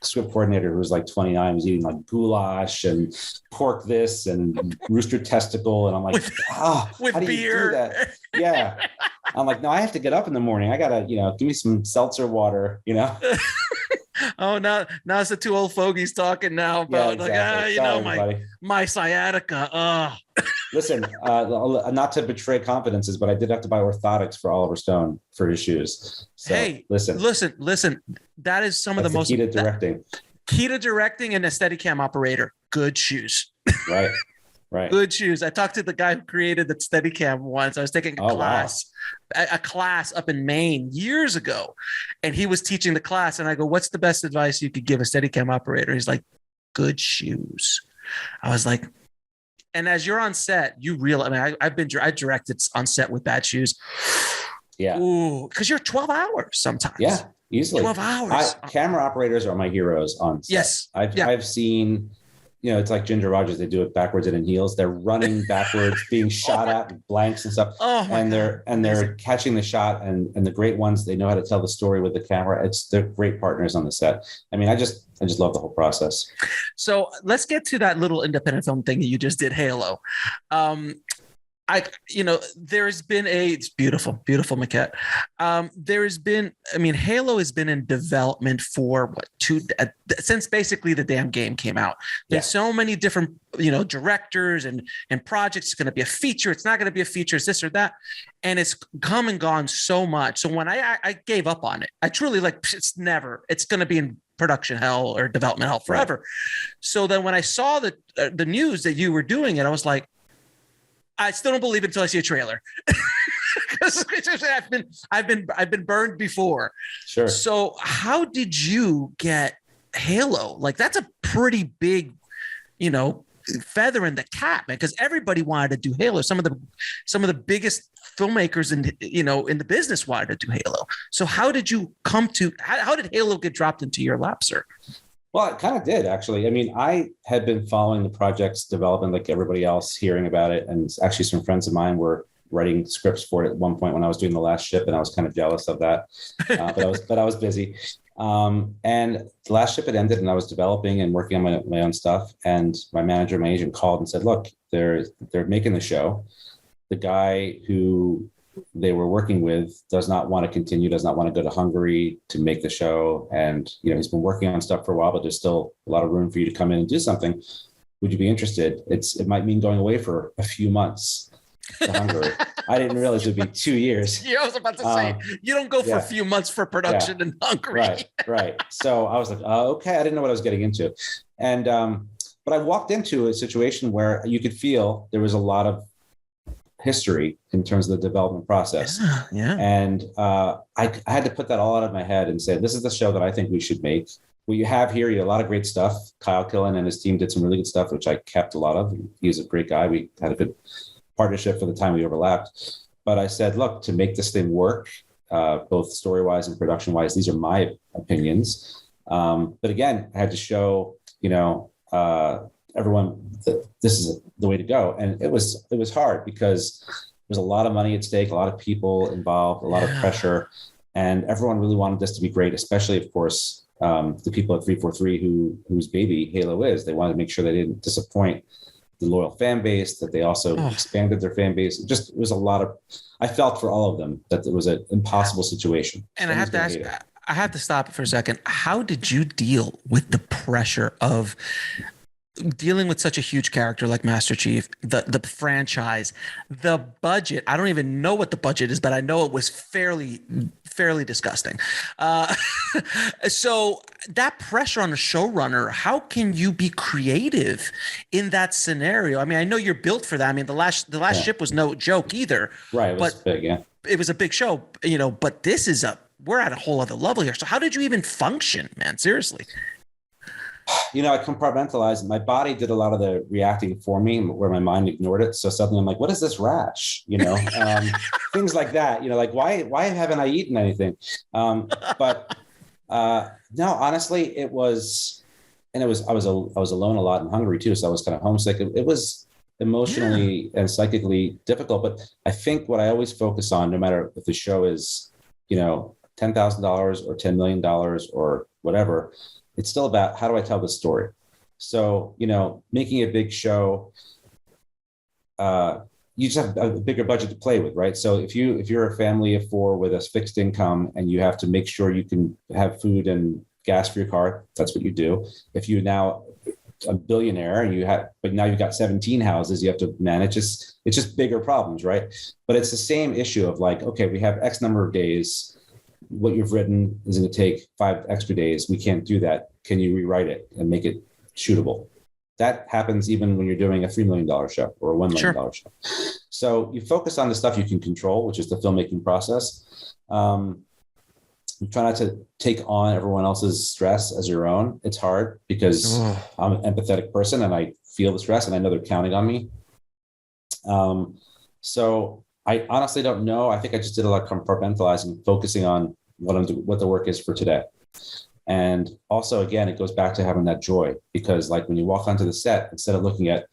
script coordinator, who was like 29, was eating like goulash and pork this and rooster testicle. And I'm like, how do beer. You do that? Yeah. I'm like, no, I have to get up in the morning. I gotta, give me some seltzer water,
Oh, now it's the two old fogies talking now about my sciatica.
Listen, not to betray confidences, but I did have to buy orthotics for Oliver Stone for his shoes. So,
hey, listen. That is some of the most
key to directing.
Key to directing and a Steadicam operator. Good shoes.
Right. Right.
Good shoes. I talked to the guy who created the Steadicam once. I was taking a class up in Maine years ago, and he was teaching the class. And I go, "What's the best advice you could give a Steadicam operator?" He's like, "Good shoes." I was like, and as you're on set, you realize. I directed on set with bad shoes.
Yeah.
Ooh, because you're 12 hours sometimes.
Yeah, easily
12 hours.
Camera operators are my heroes on set.
Yes.
I've seen. It's like Ginger Rogers. They do it backwards and in heels. They're running backwards, being shot at with blanks and stuff. They're catching the shot. And the great ones, they know how to tell the story with the camera. They're great partners on the set. I mean, I just love the whole process.
So let's get to that little independent film thing that you just did, Halo. There's been it's beautiful maquette. Halo has been in development for since basically the damn game came out. There's so many different, directors and projects. It's going to be a feature. It's not going to be a feature. It's this or that. And it's come and gone so much. So when I gave up on it, I truly it's going to be in production hell or development hell forever. Right. So then when I saw the news that you were doing it, I was like, I still don't believe it until I see a trailer. Because I've been burned before.
Sure.
So how did you get Halo? Like, that's a pretty big, feather in the cap, man. Because everybody wanted to do Halo. Some of the biggest filmmakers in the business wanted to do Halo. So how did you come to? How did Halo get dropped into your lap, sir?
Well, it kind of did, actually. I mean, I had been following the project's development like everybody else, hearing about it. And actually some friends of mine were writing scripts for it at one point when I was doing The Last Ship, and I was kind of jealous of that. But I was busy. And The Last Ship had ended, and I was developing and working on my own stuff. And my manager, my agent, called and said, look, they're making the show. The guy who they were working with does not want to continue, does not want to go to Hungary to make the show. And, he's been working on stuff for a while, but there's still a lot of room for you to come in and do something. Would you be interested? It might mean going away for a few months to Hungary. I didn't realize it would be 2 years.
Yeah, I was about to say, you don't go for a few months for production in Hungary.
Right. So I was like, okay, I didn't know what I was getting into. And, but I walked into a situation where you could feel there was a lot of history in terms of the development process.
Yeah.
And I had to put that all out of my head and say, this is the show that I think we should make. What you have here, you have a lot of great stuff. Kyle Killen and his team did some really good stuff, which I kept a lot of. He's a great guy. We had a good partnership for the time we overlapped. But I said, look, to make this thing work, both story-wise and production-wise, these are my opinions. But again, I had to show, everyone that this is the way to go. And it was hard because there's a lot of money at stake, a lot of people involved, a lot of pressure, and everyone really wanted this to be great, especially, of course, the people at 343 whose baby Halo is. They wanted to make sure they didn't disappoint the loyal fan base, that they also expanded their fan base. It was a lot of, I felt for all of them that it was an impossible situation.
And I have to stop for a second. How did you deal with the pressure of dealing with such a huge character like Master Chief, the franchise, the budget? I don't even know what the budget is, but I know it was fairly disgusting. So that pressure on a showrunner, how can you be creative in that scenario? I mean, I know you're built for that. I mean, the last ship was no joke either.
Right. It was big, yeah.
It was a big show, but this is we're at a whole other level here. So how did you even function, man? Seriously.
I compartmentalized. My body did a lot of the reacting for me, where my mind ignored it. So suddenly I'm like, what is this rash? Things like that, like why haven't I eaten anything? But no, honestly, I was alone a lot in Hungary too. So I was kind of homesick. It was emotionally and psychically difficult. But I think what I always focus on, no matter if the show is, $10,000 or $10 million or whatever, it's still about how do I tell the story? So, making a big show, you just have a bigger budget to play with, right? So if you're a family of four with a fixed income and you have to make sure you can have food and gas for your car, that's what you do. If you're now a billionaire and but now you've got 17 houses you have to manage, it's just bigger problems, right? But it's the same issue of like, okay, we have X number of days. What you've written is going to take 5 extra days. We can't do that. Can you rewrite it and make it shootable? That happens even when you're doing a $3 million show or a $1 million show. So you focus on the stuff you can control, which is the filmmaking process. You try not to take on everyone else's stress as your own. It's hard because I'm an empathetic person and I feel the stress and I know they're counting on me. So I honestly don't know. I think I just did a lot of compartmentalizing, focusing on what the work is for today. And also, again, it goes back to having that joy, because like when you walk onto the set, instead of looking at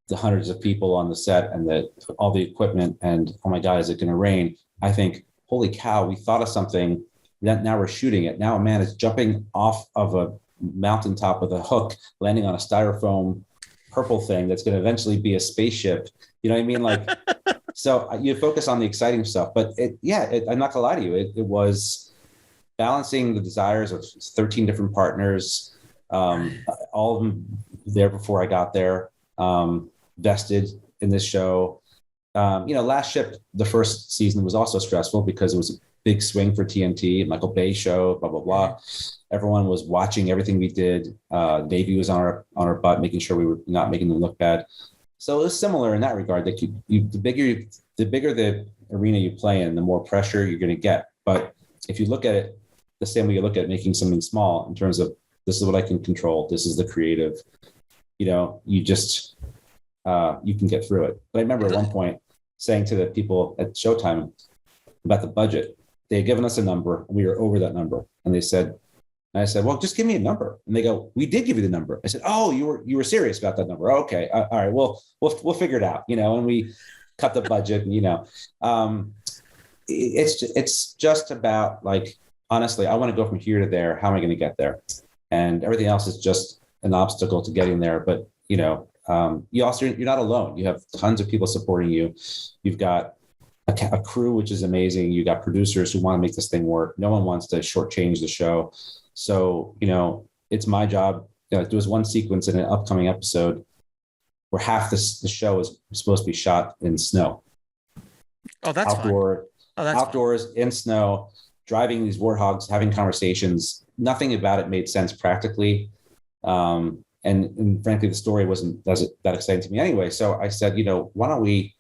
the hundreds of people on the set and all the equipment and, oh my God, is it going to rain? I think, holy cow, we thought of something that now we're shooting it. Now a man is jumping off of a mountaintop with a hook, landing on a styrofoam purple thing that's going to eventually be a spaceship. You know what I mean? Like, so you focus on the exciting stuff, but I'm not gonna lie to you. It was balancing the desires of 13 different partners, all of them there before I got there, vested in this show. Last Ship, the first season was also stressful because it was a big swing for TNT, Michael Bay show, blah, blah, blah. Everyone was watching everything we did. Navy was on our butt, making sure we were not making them look bad. So it was similar in that regard, that the bigger the arena you play in, the more pressure you're going to get. But if you look at it the same way you look at making something small, in terms of this is what I can control, this is the creative, you just, you can get through it. But I remember at one point saying to the people at Showtime about the budget, they had given us a number and we were over that number. And I said, well, just give me a number. And they go, we did give you the number. I said, oh, you were serious about that number. Okay. All right. Well, we'll figure it out, and we cut the budget, it's just about like, honestly, I want to go from here to there. How am I going to get there? And everything else is just an obstacle to getting there. But, you're not alone. You have tons of people supporting you. You've got a crew, which is amazing. You got producers who want to make this thing work. No one wants to shortchange the show. So, it's my job. There was one sequence in an upcoming episode where half the show is supposed to be shot in snow.
Oh, that's
outdoor,
fun.
Outdoors
fun.
In snow, driving these warthogs, having conversations. Nothing about it made sense practically. And frankly, the story wasn't that exciting to me anyway. So I said, why don't we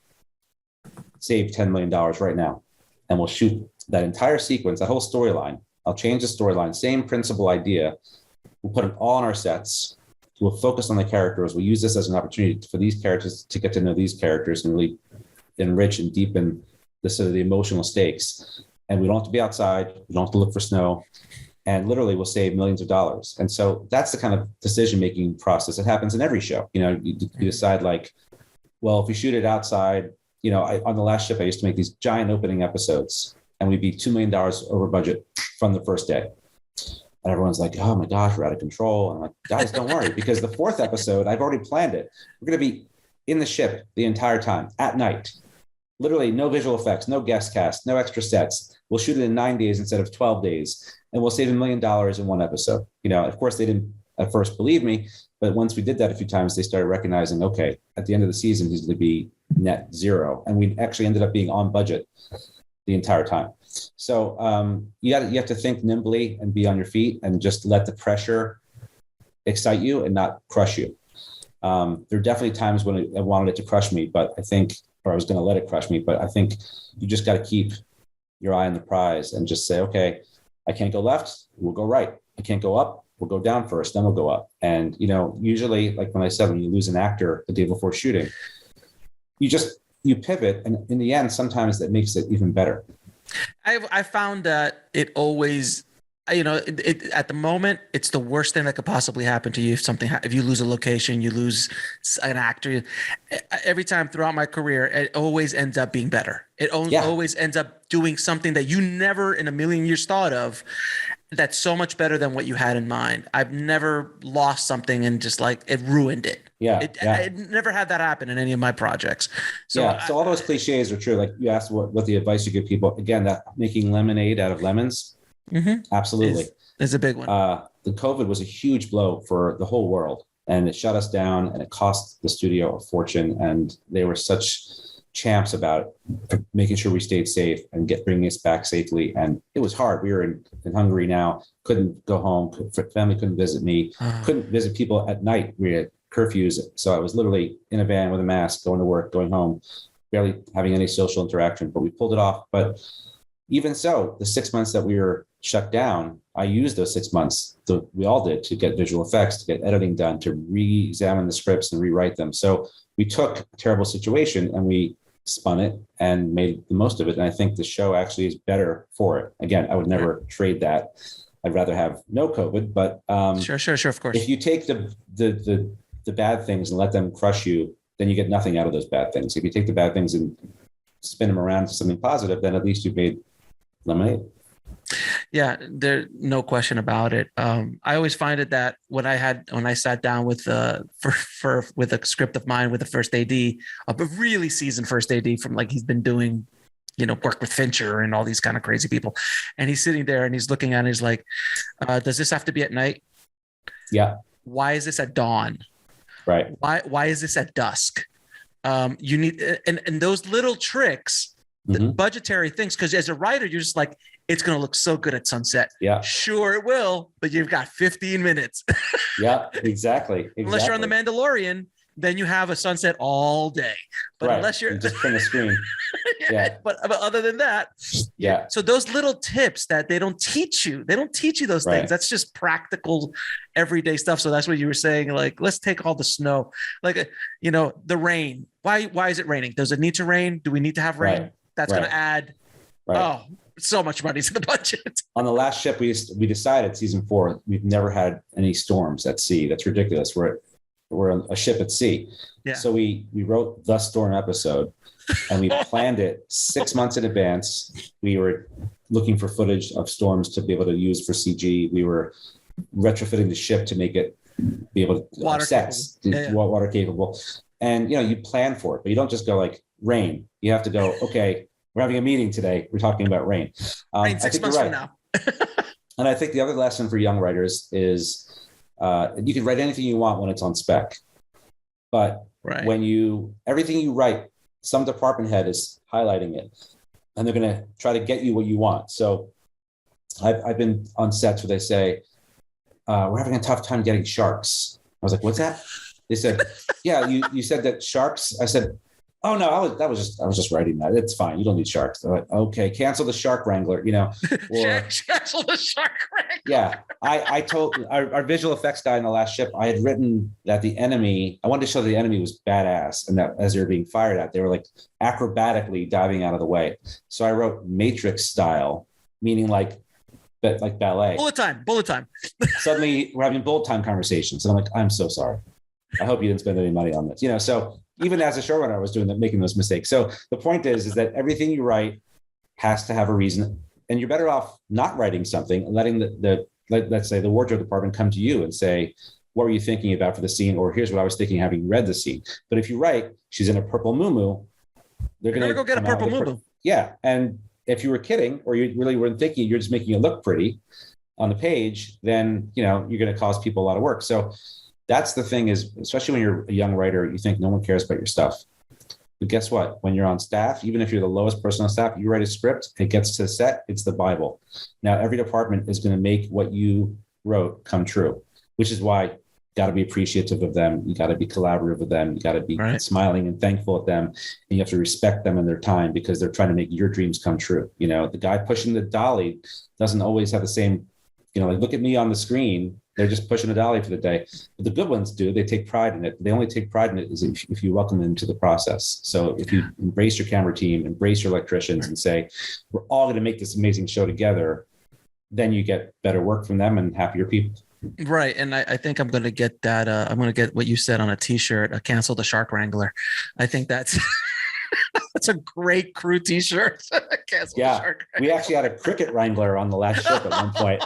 save $10 million right now? And we'll shoot that entire sequence, that whole storyline. I'll change the storyline, same principal idea. We'll put it all on our sets. We'll focus on the characters. We'll use this as an opportunity for these characters to get to know these characters and really enrich and deepen the emotional stakes. And we don't have to be outside. We don't have to look for snow. And literally we'll save millions of dollars. And so that's the kind of decision-making process that happens in every show. You decide like, well, if we shoot it outside, on the Last Ship, I used to make these giant opening episodes and we'd be $2 million over budget from the first day. And everyone's like, oh my gosh, we're out of control. And I'm like, guys, don't worry, because the fourth episode, I've already planned it. We're going to be in the ship the entire time at night. Literally no visual effects, no guest cast, no extra sets. We'll shoot it in 9 days instead of 12 days. And we'll save $1 million in one episode. Of course, they didn't at first believe me, but once we did that a few times, they started recognizing, okay, at the end of the season, he's going to be net zero. And we actually ended up being on budget the entire time. So you have to think nimbly and be on your feet and just let the pressure excite you and not crush you. There are definitely times when I wanted it to crush me, but I was going to let it crush me. But I think you just got to keep your eye on the prize and just say, okay, I can't go left, we'll go right. I can't go up, we'll go down first, then we'll go up. And, usually, like when I said, when you lose an actor the day before shooting, you pivot. And in the end, sometimes that makes it even better.
I found that it always at the moment, it's the worst thing that could possibly happen to you if you lose a location, you lose an actor. Every time throughout my career, it always ends up being better. It always ends up doing something that you never in a million years thought of. That's so much better than what you had in mind. I've never lost something and just like it ruined it. I never had that happen in any of my projects. So
all those cliches are true. Like you asked what the advice you give people. Again, that making lemonade out of lemons. Mm-hmm. Absolutely.
Is a big one.
The COVID was a huge blow for the whole world, and it shut us down, and it cost the studio a fortune. And they were such champs about making sure we stayed safe and bringing us back safely. And it was hard. We were in Hungary now, couldn't go home. Family couldn't visit me, couldn't visit people at night. We had curfews. So I was literally in a van with a mask, going to work, going home, barely having any social interaction, but we pulled it off. But even so, the 6 months that we were shut down, I used those 6 months, we all did, to get visual effects, to get editing done, to re-examine the scripts and rewrite them. So we took a terrible situation and we spun it and made the most of it. And I think the show actually is better for it. Again, I would never trade that. I'd rather have no COVID, but
sure, of course.
If you take the bad things and let them crush you, then you get nothing out of those bad things. If you take the bad things and spin them around to something positive, then at least you've made lemonade.
Yeah, there's no question about it. I always find it that when I sat down with with a script of mine with the first AD, a really seasoned first AD from like he's been doing, work with Fincher and all these kind of crazy people, and he's sitting there and he's looking at it, and he's like, "Does this have to be at night?
Yeah.
Why is this at dawn?
Right.
Why is this at dusk? You need and those little tricks." The budgetary things, because as a writer, you're just like, it's going to look so good at sunset.
Yeah,
sure it will, but you've got 15 minutes.
Yeah, exactly.
Unless you're on The Mandalorian, then you have a sunset all day. But unless you're
just from the screen. Yeah.
But other than that,
yeah.
So those little tips that they don't teach you those things. That's just practical, everyday stuff. So that's what you were saying. Like, let's take all the snow, like, the rain. Why is it raining? Does it need to rain? Do we need to have rain?
Right.
That's going to add, so much money to the budget.
On the last ship, we decided season 4, we've never had any storms at sea. That's ridiculous. We're a ship at sea. Yeah. So we wrote the storm episode and we planned it 6 months in advance. We were looking for footage of storms to be able to use for CG. We were retrofitting the ship to make it be able to water capable. And, you plan for it, but you don't just go like rain. You have to go, okay, we're having a meeting today. We're talking about rain.
Rain 6 months from now.
And I think the other lesson for young writers is you can write anything you want when it's on spec. But when everything you write, some department head is highlighting it and they're going to try to get you what you want. So I've been on sets where they say, we're having a tough time getting sharks. I was like, what's that? They said, yeah, you said that sharks. I said, oh no, I was just writing that. It's fine. You don't need sharks. They're like, okay, cancel the shark wrangler, or
cancel the shark wrangler.
Yeah. I told our visual effects guy in the last ship, I had written that I wanted to show the enemy was badass. And that as they were being fired at, they were like acrobatically diving out of the way. So I wrote Matrix style, meaning like ballet.
Bullet time.
Suddenly we're having bullet time conversations. And I'm like, I'm so sorry. I hope you didn't spend any money on this. So even as a showrunner, I was making those mistakes. So the point is that everything you write has to have a reason, and you're better off not writing something and letting let's say the wardrobe department come to you and say, what were you thinking about for the scene? Or here's what I was thinking having read the scene. But if you write, she's in a purple muumuu, they're going to
go get a purple muumuu.
Yeah. And if you were kidding, or you really weren't thinking, you're just making it look pretty on the page, then, you're going to cause people a lot of work. So that's the thing is, especially when you're a young writer, you think no one cares about your stuff. But guess what? When you're on staff, even if you're the lowest person on staff, you write a script, it gets to the set, it's the Bible. Now, every department is going to make what you wrote come true, which is why you got to be appreciative of them. You got to be collaborative with them. You got to be smiling and thankful at them. And you have to respect them and their time because they're trying to make your dreams come true. The guy pushing the dolly doesn't always have the same, like look at me on the screen. They're just pushing a dolly for the day. But the good ones do. They take pride in it. They only take pride in it is if you welcome them into the process. So if you embrace your camera team, embrace your electricians and say, we're all going to make this amazing show together, then you get better work from them and happier people.
Right. And I think I'm going to get that. I'm going to get what you said on a t-shirt, cancel the shark wrangler. I think that's, that's a great crew t-shirt. Cancel the shark wrangler.
We actually had a cricket wrangler on the last ship at one point.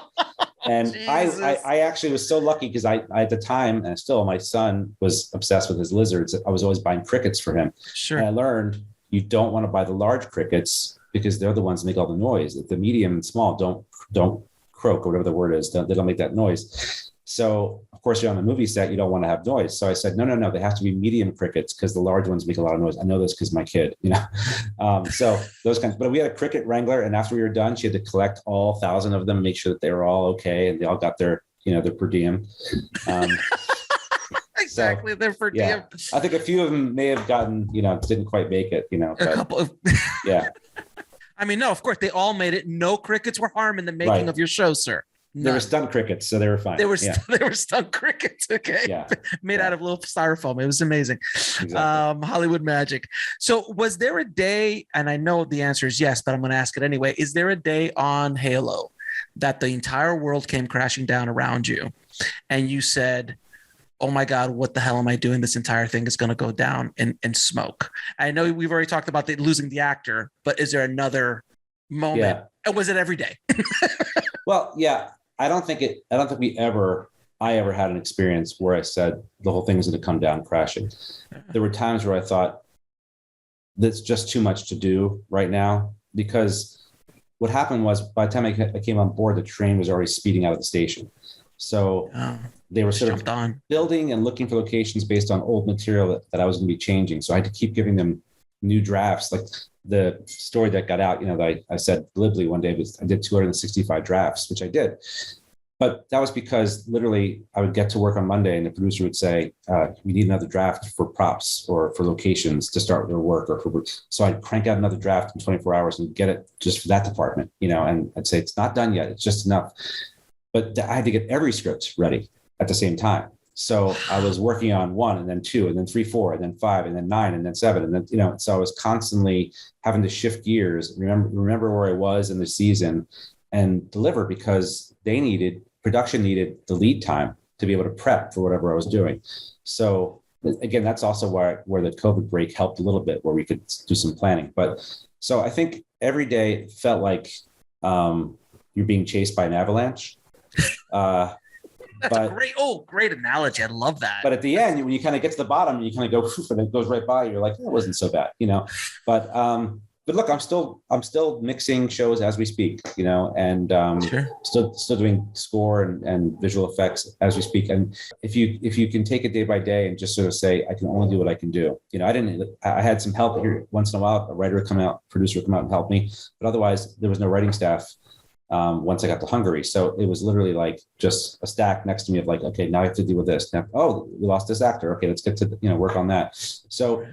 And I actually was so lucky because I at the time, and still my son was obsessed with his lizards. I was always buying crickets for him.
Sure.
And I learned you don't want to buy the large crickets because they're the ones that make all the noise. If the medium and small don't croak or whatever the word is, they don't make that noise. So of course you're on the movie set, you don't want to have noise. So I said, no, they have to be medium crickets because the large ones make a lot of noise. I know this because my kid, so those kinds, but we had a cricket wrangler, and after we were done, she had to collect all 1,000 of them, make sure that they were all okay. And they all got their per diem.
Exactly. They're per diem.
I think a few of them may have gotten, didn't quite make it, but,
a couple of,
yeah.
I mean, no, of course they all made it. No crickets were harmed in the making of your show, sir. None.
They were stunt crickets, so they were fine.
They were stunt crickets, okay?
Yeah.
Made out of little styrofoam. It was amazing.
Exactly.
Hollywood magic. So was there a day, and I know the answer is yes, but I'm going to ask it anyway. Is there a day on Halo that the entire world came crashing down around you and you said, oh my God, what the hell am I doing? This entire thing is going to go down in smoke. I know we've already talked about losing the actor, but is there another moment?
Yeah.
And was it every day?
Well, yeah, I don't think I ever had an experience where I said the whole thing is going to come down crashing. There were times where I thought that's just too much to do right now, because what happened was by the time I came on board, the train was already speeding out of the station. So they were sort of building and looking for locations based on old material that I was going to be changing. So I had to keep giving them new drafts. Like the story that got out, that I said glibly one day, I did 265 drafts, which I did. But that was because literally I would get to work on Monday and the producer would say, we need another draft for props or for locations to start their work. So I'd crank out another draft in 24 hours and get it just for that department, and I'd say, it's not done yet. It's just enough. But I had to get every script ready at the same time. So I was working on 1 and then 2 and then 3, 4 and then 5 and then 9 and then 7. And then, so I was constantly having to shift gears, remember where I was in the season and deliver, because production needed the lead time to be able to prep for whatever I was doing. So again, that's also where the COVID break helped a little bit, where we could do some planning. But so I think every day it felt like you're being chased by an avalanche.
That's a great analogy. I love that.
But at the end, when you kind of get to the bottom, you kind of go, and it goes right by. You're like, that wasn't so bad, But look, I'm still mixing shows as we speak, and
sure.
still doing score and visual effects as we speak. And if you can take it day by day and just sort of say, I can only do what I can do. I had some help here once in a while. A writer would come out, producer would come out and help me, but otherwise there was no writing staff. Once I got to Hungary. So it was literally like just a stack next to me of like, okay, now I have to deal with this. Now, we lost this actor. Okay, let's get to, work on that. So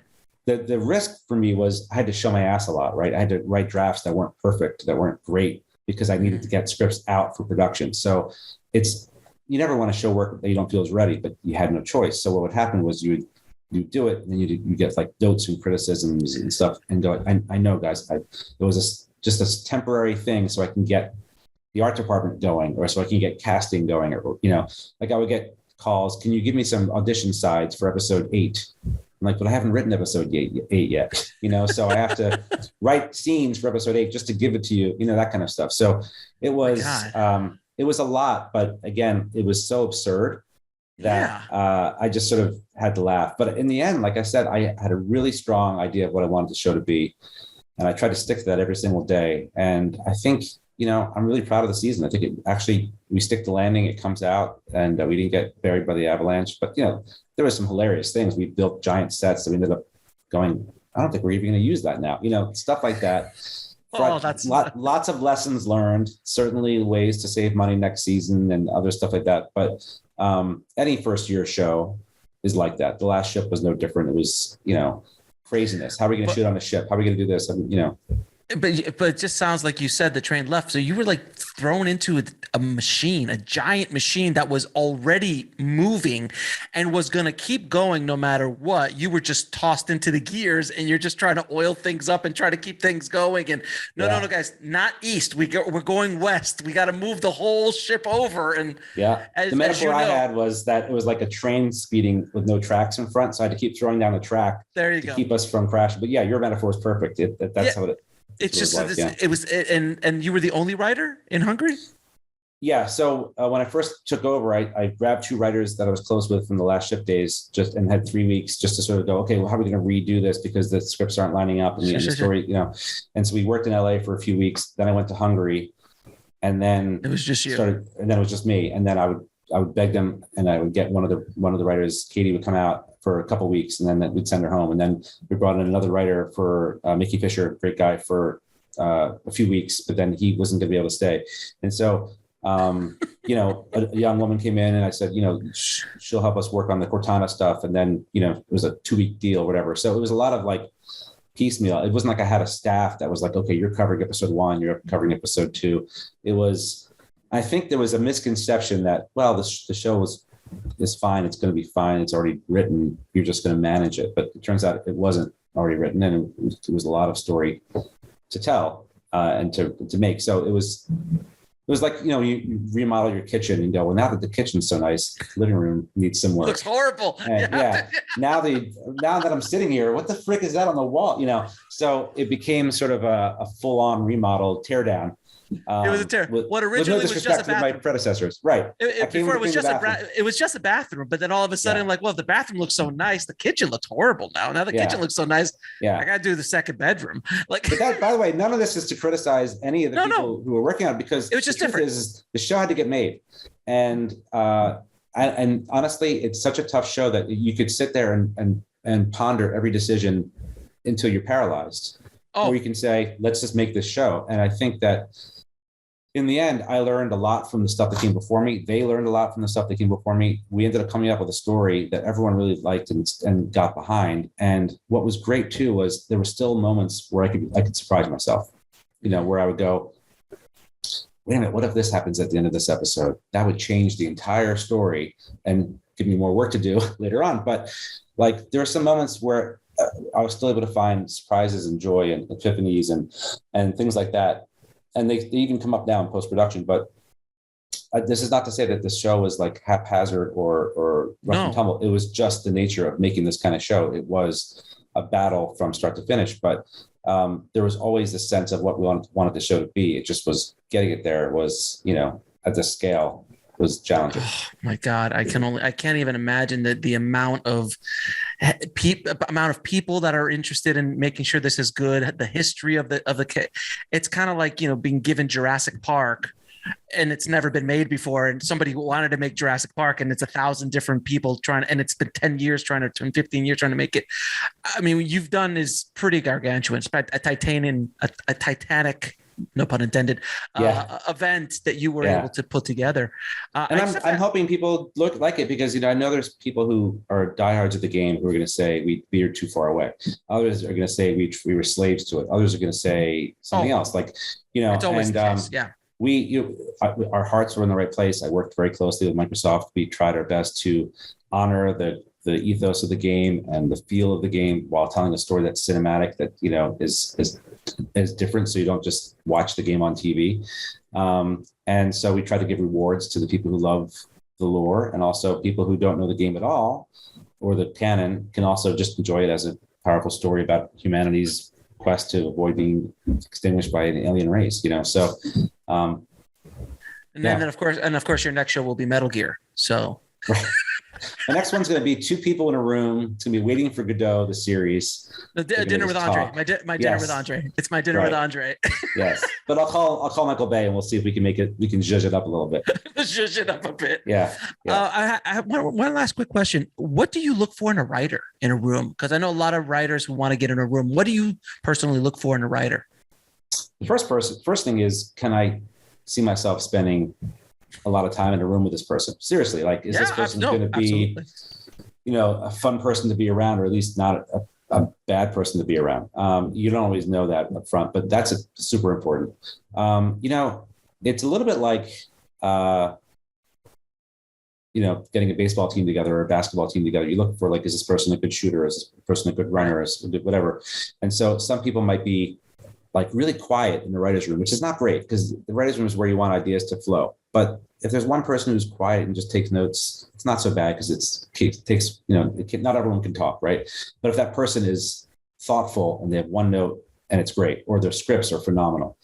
the risk for me was I had to show my ass a lot, right? I had to write drafts that weren't perfect, that weren't great, because I needed to get scripts out for production. So you never want to show work that you don't feel is ready, but you had no choice. So what would happen was you do it and then you get like notes and criticisms and stuff and go, I know guys, there was just a temporary thing so I can get the art department going, or so I can get casting going, or, like I would get calls, can you give me some audition sides for episode 8? I'm like, but I haven't written episode 8 yet, so I have to write scenes for episode 8 just to give it to you, that kind of stuff. So it was a lot, but again, it was so absurd that I just sort of had to laugh. But in the end, like I said, I had a really strong idea of what I wanted the show to be. And I try to stick to that every single day. And I think, I'm really proud of the season. I think we stick the landing, it comes out, and we didn't get buried by the avalanche. But, there were some hilarious things. We built giant sets that we ended up going, I don't think we're even going to use that now. Stuff like that.
That's
lots of lessons learned, certainly ways to save money next season and other stuff like that. But any first year show is like that. The last ship was no different. It was, craziness. How are we going to shoot on a ship? How are we going to do this?
But it just sounds like you said the train left. So you were like thrown into a machine, a giant machine that was already moving and was going to keep going no matter what. You were just tossed into the gears and you're just trying to oil things up and try to keep things going. And no, guys, not east. We're going west. We got to move the whole ship over. And
the metaphor I had was that it was like a train speeding with no tracks in front. So I had to keep throwing down the track to keep us from crashing. But yeah, your metaphor is perfect. That's how it.
It's just it was, and you were the only writer in Hungary.
Yeah. So when I first took over, I grabbed 2 writers that I was close with from the last ship days, and had 3 weeks just to sort of go, okay, well, how are we going to redo this because the scripts aren't lining up and the story, And so we worked in LA for a few weeks. Then I went to Hungary, and then
it was just you.
And then it was just me. And then I would beg them, and I would get one of the writers, Katie, would come out for a couple of weeks, and then we'd send her home. And then we brought in another writer for Mickey Fisher, great guy, for a few weeks, but then he wasn't going to be able to stay. And so, a young woman came in, and I said, she'll help us work on the Cortana stuff. And then, it was a 2-week deal or whatever. So it was a lot of like piecemeal. It wasn't like I had a staff that was like, okay, you're covering episode 1, you're covering episode 2. I think there was a misconception that, well, the show is fine. It's going to be fine. It's already written. You're just going to manage it. But it turns out it wasn't already written, and it was a lot of story to tell and to make. So it was like, you remodel your kitchen and go, well, now that the kitchen's so nice, living room needs some work.
Looks horrible.
And now that I'm sitting here, what the frick is that on the wall? So it became sort of a full-on remodel, tear down.
It was a terrible. What originally was just a bathroom.
My predecessors, right?
Before it was just a bathroom, but then all of a sudden, well, the bathroom looks so nice, the kitchen looks horrible now. Now the kitchen looks so nice. Yeah, I got to do the second bedroom. But
that, by the way, none of this is to criticize any of the people who were working on it, because
it was just different.
The show had to get made, and honestly, it's such a tough show that you could sit there and ponder every decision until you're paralyzed. Or you can say, let's just make this show. And I think that in the end, I learned a lot from the stuff that came before me. They learned a lot from the stuff that came before me. We ended up coming up with a story that everyone really liked and got behind. And what was great too was there were still moments where I could surprise myself, where I would go, wait a minute, what if this happens at the end of this episode? That would change the entire story and give me more work to do later on. But like, there are some moments where I was still able to find surprises and joy and epiphanies and things like that. And they even come up now in post-production. But this is not to say that this show was like haphazard or rough and tumble. It was just the nature of making this kind of show. It was a battle from start to finish. But there was always the sense of what we wanted the show to be. It just was getting it there was, at this scale was challenging.
Oh my God. I can't even imagine the amount of people that are interested in making sure this is good, the history of the it's kind of like, being given Jurassic Park and it's never been made before. And somebody wanted to make Jurassic Park and it's 1,000 different people and it's been 10 years 15 years trying to make it. I mean, what you've done is pretty gargantuan. A Titanic, no pun intended, event that you were able to put together.
And I'm hoping people look like it because, I know there's people who are diehards of the game who are going to say we are too far away. Others are going to say we were slaves to it. Others are going to say something else. Like, it's always the case. Yeah. Our hearts were in the right place. I worked very closely with Microsoft. We tried our best to honor the ethos of the game and the feel of the game while telling a story that's cinematic, that, is different. So you don't just watch the game on TV. And so we try to give rewards to the people who love the lore, and also people who don't know the game at all or the canon can also just enjoy it as a powerful story about humanity's quest to avoid being extinguished by an alien race, so
and then of course your next show will be Metal Gear. So
the next one's going to be 2 people in a room. It's going to be Waiting for Godot, the series.
Dinner with Andre. My dinner with Andre. It's my dinner with Andre.
Yes, but I'll call Michael Bay and we'll see if we can make it. We can zhuzh it up a little bit.
Zhuzh it up a bit.
Yeah.
I have one last quick question. What do you look for in a writer in a room? Because I know a lot of writers who want to get in a room. What do you personally look for in a writer?
The first thing is, can I see myself spending a lot of time in a room with this person? Seriously, like, is this person going to be, a fun person to be around, or at least not a bad person to be around. You don't always know that up front, but that's super important. It's a little bit like, getting a baseball team together or a basketball team together. You look for, like, is this person a good shooter? Is this person a good runner? Is a good whatever? And so some people might be like really quiet in the writer's room, which is not great, because the writer's room is where you want ideas to flow. But if there's one person who's quiet and just takes notes, it's not so bad, because it takes, not everyone can talk, right? But if that person is thoughtful and they have one note and it's great, or their scripts are phenomenal.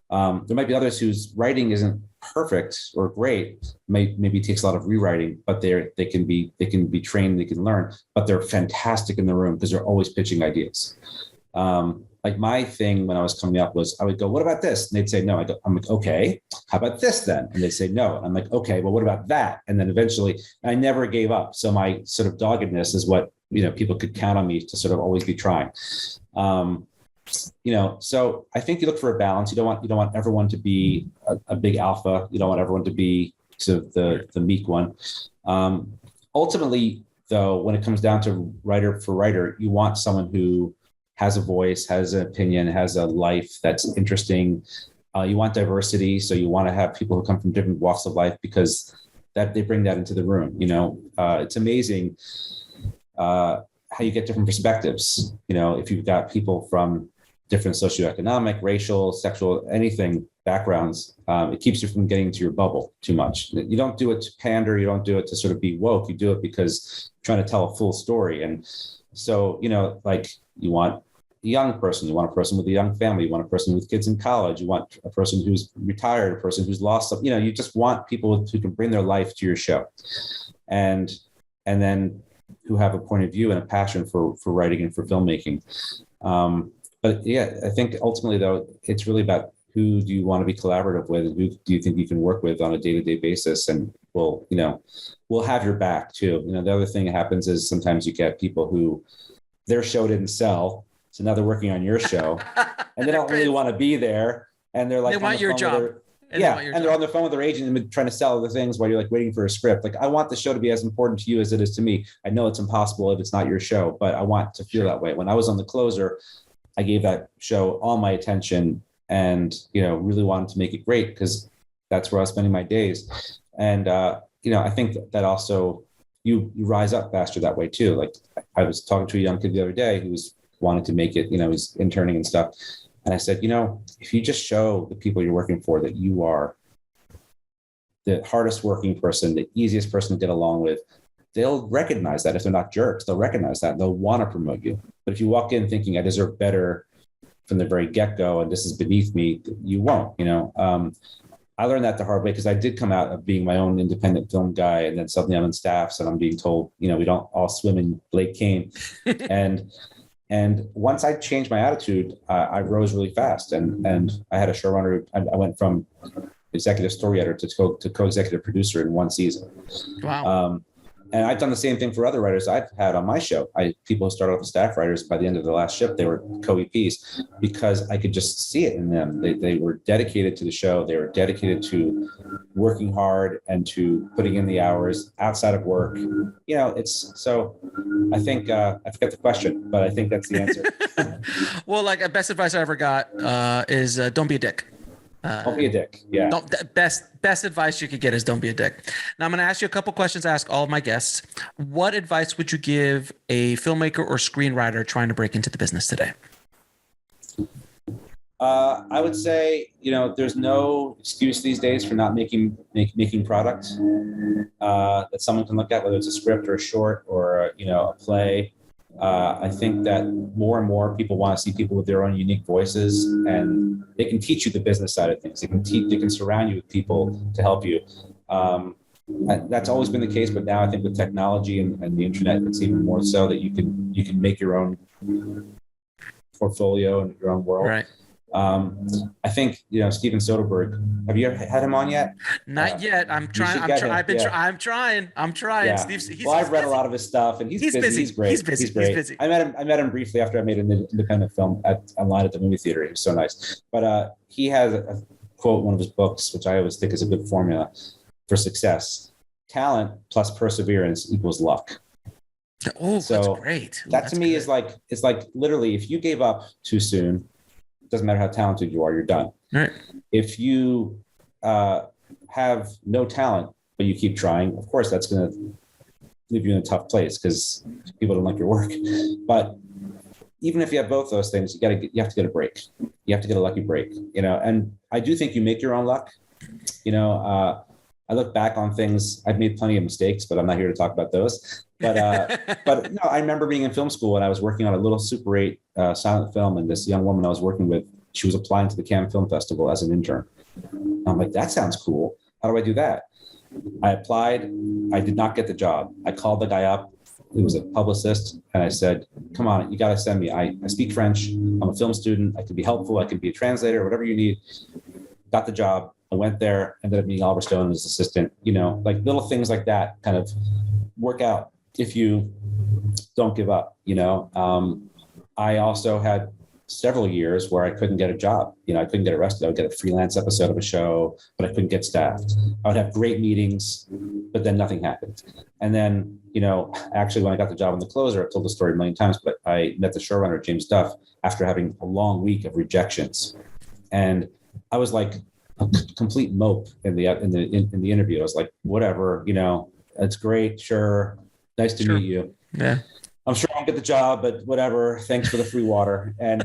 There might be others whose writing isn't perfect or great, maybe takes a lot of rewriting, but they can be trained, they can learn, but they're fantastic in the room because they're always pitching ideas. Like my thing when I was coming up was I would go, what about this? And they'd say, no. I'm like, okay, how about this then? And they'd say, no. And I'm like, okay, well, what about that? And then eventually I never gave up. So my sort of doggedness is what, people could count on me to sort of always be trying. So I think you look for a balance. You don't want everyone to be a big alpha. You don't want everyone to be sort of the meek one. Ultimately, though, when it comes down to writer for writer, you want someone who has a voice, has an opinion, has a life that's interesting. You want diversity. So you want to have people who come from different walks of life, because that they bring that into the room. It's amazing how you get different perspectives. If you've got people from different socioeconomic, racial, sexual, anything backgrounds, it keeps you from getting into your bubble too much. You don't do it to pander. You don't do it to sort of be woke. You do it because you're trying to tell a full story. And so, like you want a young person, you want a person with a young family, you want a person with kids in college, you want a person who's retired, a person who's lost something, you just want people who can bring their life to your show. And then who have a point of view and a passion for writing and for filmmaking. But yeah, I think ultimately, though, it's really about who do you want to be collaborative with, and who do you think you can work with on a day-to-day basis, and we'll have your back too. The other thing that happens is sometimes you get people who their show didn't sell, so now they're working on your show, and they don't really want to be there, and they're like,
they want your job.
And they're on the phone with their agent and trying to sell other things while you're like waiting for a script. Like, I want the show to be as important to you as it is to me. I know it's impossible if it's not your show, but I want to feel that way. When I was on The Closer, I gave that show all my attention and, really wanted to make it great, because that's where I was spending my days. And, I think that also you rise up faster that way too. Like, I was talking to a young kid the other day who wanted to make it, he's interning and stuff. And I said, if you just show the people you're working for that you are the hardest working person, the easiest person to get along with, they'll recognize that. If they're not jerks, they'll recognize that. They'll want to promote you. But if you walk in thinking I deserve better from the very get-go and this is beneath me, you won't. I learned that the hard way, because I did come out of being my own independent film guy, and then suddenly I'm in staffs and I'm being told, we don't all swim in Lake Kane. And once I changed my attitude, I rose really fast. And I had a showrunner. I went from executive story editor to co-executive producer in one season.
Wow.
And I've done the same thing for other writers I've had on my show. People who started off as staff writers, by the end of the last shift, they were co-EPs, because I could just see it in them. They were dedicated to the show. They were dedicated to working hard and to putting in the hours outside of work. I think, I forget the question, but I think that's the answer.
Well, like, best advice I ever got is don't be a dick.
Don't be a dick. Yeah.
Best advice you could get is don't be a dick. Now I'm going to ask you a couple questions I ask all of my guests. What advice would you give a filmmaker or screenwriter trying to break into the business today?
I would say, there's no excuse these days for not making product that someone can look at, whether it's a script or a short or a play. I think that more and more people want to see people with their own unique voices, and they can teach you the business side of things. They can surround you with people to help you. That's always been the case, but now I think with technology and the internet, it's even more so that you can make your own portfolio and your own world.
Right.
I think, Steven Soderbergh, have you ever had him on yet?
Not yet. I'm trying. I'm trying.
Yeah.
Steve's
I've read a lot of his stuff, and he's busy. He's great.
He's busy.
I met him briefly after I made an independent film online at the movie theater. He was so nice. But he has a quote in one of his books, which I always think is a good formula for success: talent plus perseverance equals luck.
Oh,
so
that's great.
That to me is like, it's like literally, if you gave up too soon, it doesn't matter how talented you are, you're done.
Right.
If you have no talent, but you keep trying, of course, that's going to leave you in a tough place because people don't like your work. But even if you have both those things, you have to get a break. You have to get a lucky break, and I do think you make your own luck. I look back on things, I've made plenty of mistakes, but I'm not here to talk about those. But no, I remember being in film school and I was working on a little Super 8 silent film, and this young woman I was working with, she was applying to the Cannes Film Festival as an intern. I'm like, that sounds cool. How do I do that? I applied. I did not get the job. I called the guy up. He was a publicist. And I said, come on, you got to send me. I speak French. I'm a film student. I can be helpful. I can be a translator, whatever you need. Got the job. I went there, ended up meeting Oliver Stone as assistant, like little things like that kind of work out if you don't give up, I also had several years where I couldn't get a job. I couldn't get arrested. I would get a freelance episode of a show, but I couldn't get staffed. I would have great meetings, but then nothing happened. And then, actually when I got the job on The Closer, I've told the story a million times, but I met the showrunner, James Duff, after having a long week of rejections. And I was like a complete mope in the interview. I was like, whatever, it's great. Sure. Nice to meet you.
Yeah.
I'm sure I'll get the job, but whatever. Thanks for the free water. And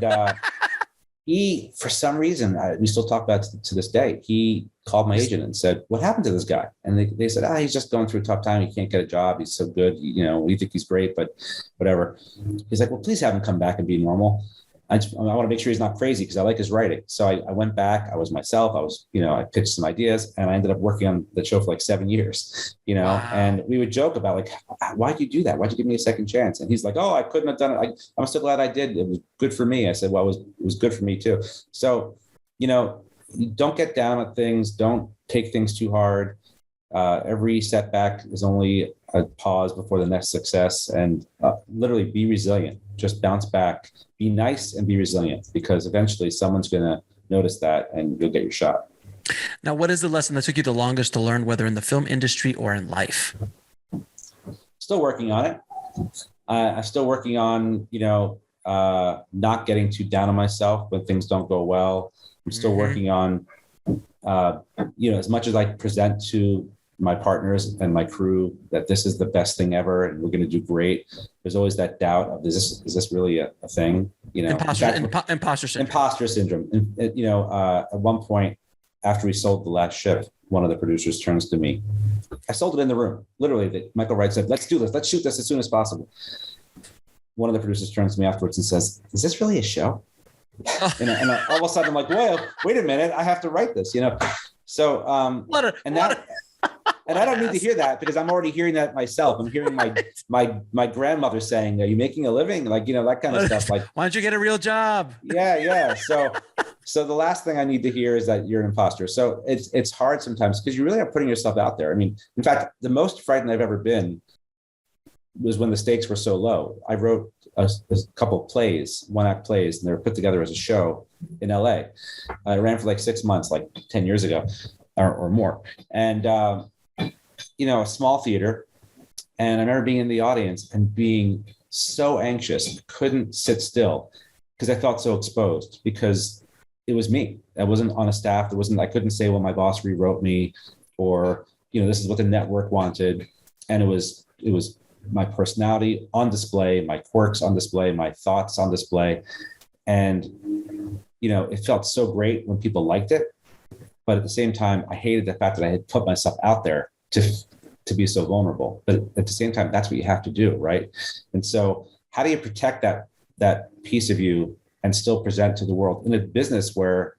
he, for some reason, we still talk about it to this day. He called my agent and said, what happened to this guy? And they said, he's just going through a tough time. He can't get a job. He's so good. We think he's great, but whatever. He's like, well, please have him come back and be normal. I want to make sure he's not crazy because I like his writing. So I went back. I was myself. I pitched some ideas, and I ended up working on the show for like 7 years, Wow. And we would joke about like, why'd you do that? Why'd you give me a second chance? And he's like, oh, I couldn't have done it. I'm so glad I did. It was good for me. I said, well, it was good for me too. So, you don't get down at things. Don't take things too hard. Every setback is only a pause before the next success, and literally be resilient. Just bounce back, be nice and be resilient, because eventually someone's going to notice that and you'll get your shot.
Now, what is the lesson that took you the longest to learn, whether in the film industry or in life?
Still working on it. I'm still working on, not getting too down on myself when things don't go well. I'm still working on, as much as I present to my partners and my crew that this is the best thing ever and we're going to do great, there's always that doubt of, is this really a thing?
Imposter
syndrome. And, at one point after we sold The Last Ship, one of the producers turns to me. I sold it in the room. Literally, Michael Wright said, let's do this. Let's shoot this as soon as possible. One of the producers turns to me afterwards and says, is this really a show? and all of a sudden I'm like, whoa, wait a minute. I have to write this, So, and I don't need to hear that because I'm already hearing that myself. I'm hearing my grandmother saying, are you making a living? Like, that kind of stuff. Like,
why don't you get a real job?
Yeah. So the last thing I need to hear is that you're an imposter. So it's hard sometimes because you really are putting yourself out there. I mean, in fact, the most frightened I've ever been was when the stakes were so low. I wrote a couple of plays, one-act plays, and they were put together as a show in LA. I ran for like 6 months, like 10 years ago or more. And, a small theater. And I remember being in the audience and being so anxious, couldn't sit still because I felt so exposed because it was me. I wasn't on a staff. I couldn't say, well, my boss rewrote me or, this is what the network wanted. And it was my personality on display, my quirks on display, my thoughts on display. And, it felt so great when people liked it. But at the same time, I hated the fact that I had put myself out there to be so vulnerable. But at the same time, that's what you have to do, right? And so how do you protect that piece of you and still present to the world in a business where,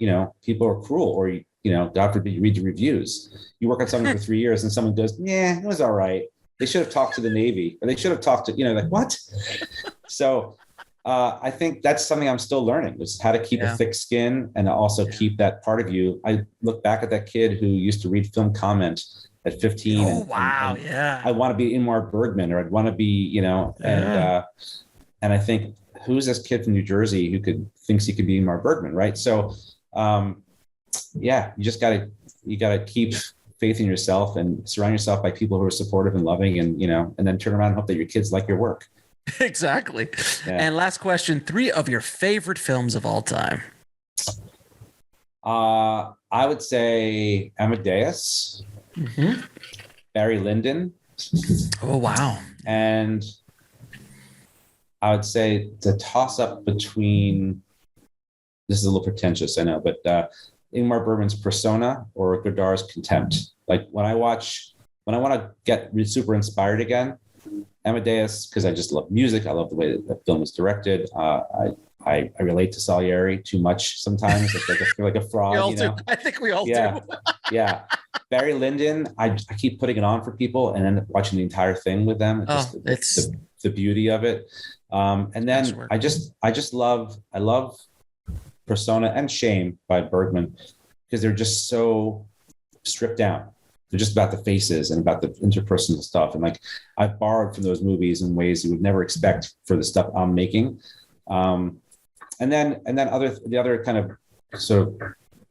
people are cruel or, God forbid you read the reviews. You work on something for 3 years and someone goes, yeah, it was all right. They should have talked to the Navy or they should have talked to, like what? So I think that's something I'm still learning is how to keep a thick skin and also keep that part of you. I look back at that kid who used to read film comment at 15.
Oh, wow. Yeah.
I want to be Ingmar Bergman or I'd want to be, and I think who's this kid from New Jersey who thinks he could be Ingmar Bergman. Right. So, you just gotta keep faith in yourself and surround yourself by people who are supportive and loving, and, and then turn around and hope that your kids like your work.
Exactly. Yeah. And last question, 3 of your favorite films of all time.
I would say Amadeus, Barry Lyndon.
Oh, wow.
And I would say the toss up between, this is a little pretentious, I know, but Ingmar Bergman's Persona or Godard's Contempt. Like when I want to get super inspired again, Amadeus, because I just love music. I love the way that the film is directed. I relate to Salieri too much sometimes. I feel like a fraud.
I think we all do.
Yeah. Barry Lyndon, I keep putting it on for people and end up watching the entire thing with them. It's the beauty of it. And then I love Persona and Shame by Bergman, because they're just so stripped down. They're just about the faces and about the interpersonal stuff. And like, I've borrowed from those movies in ways you would never expect for the stuff I'm making. And then the other kind of sort of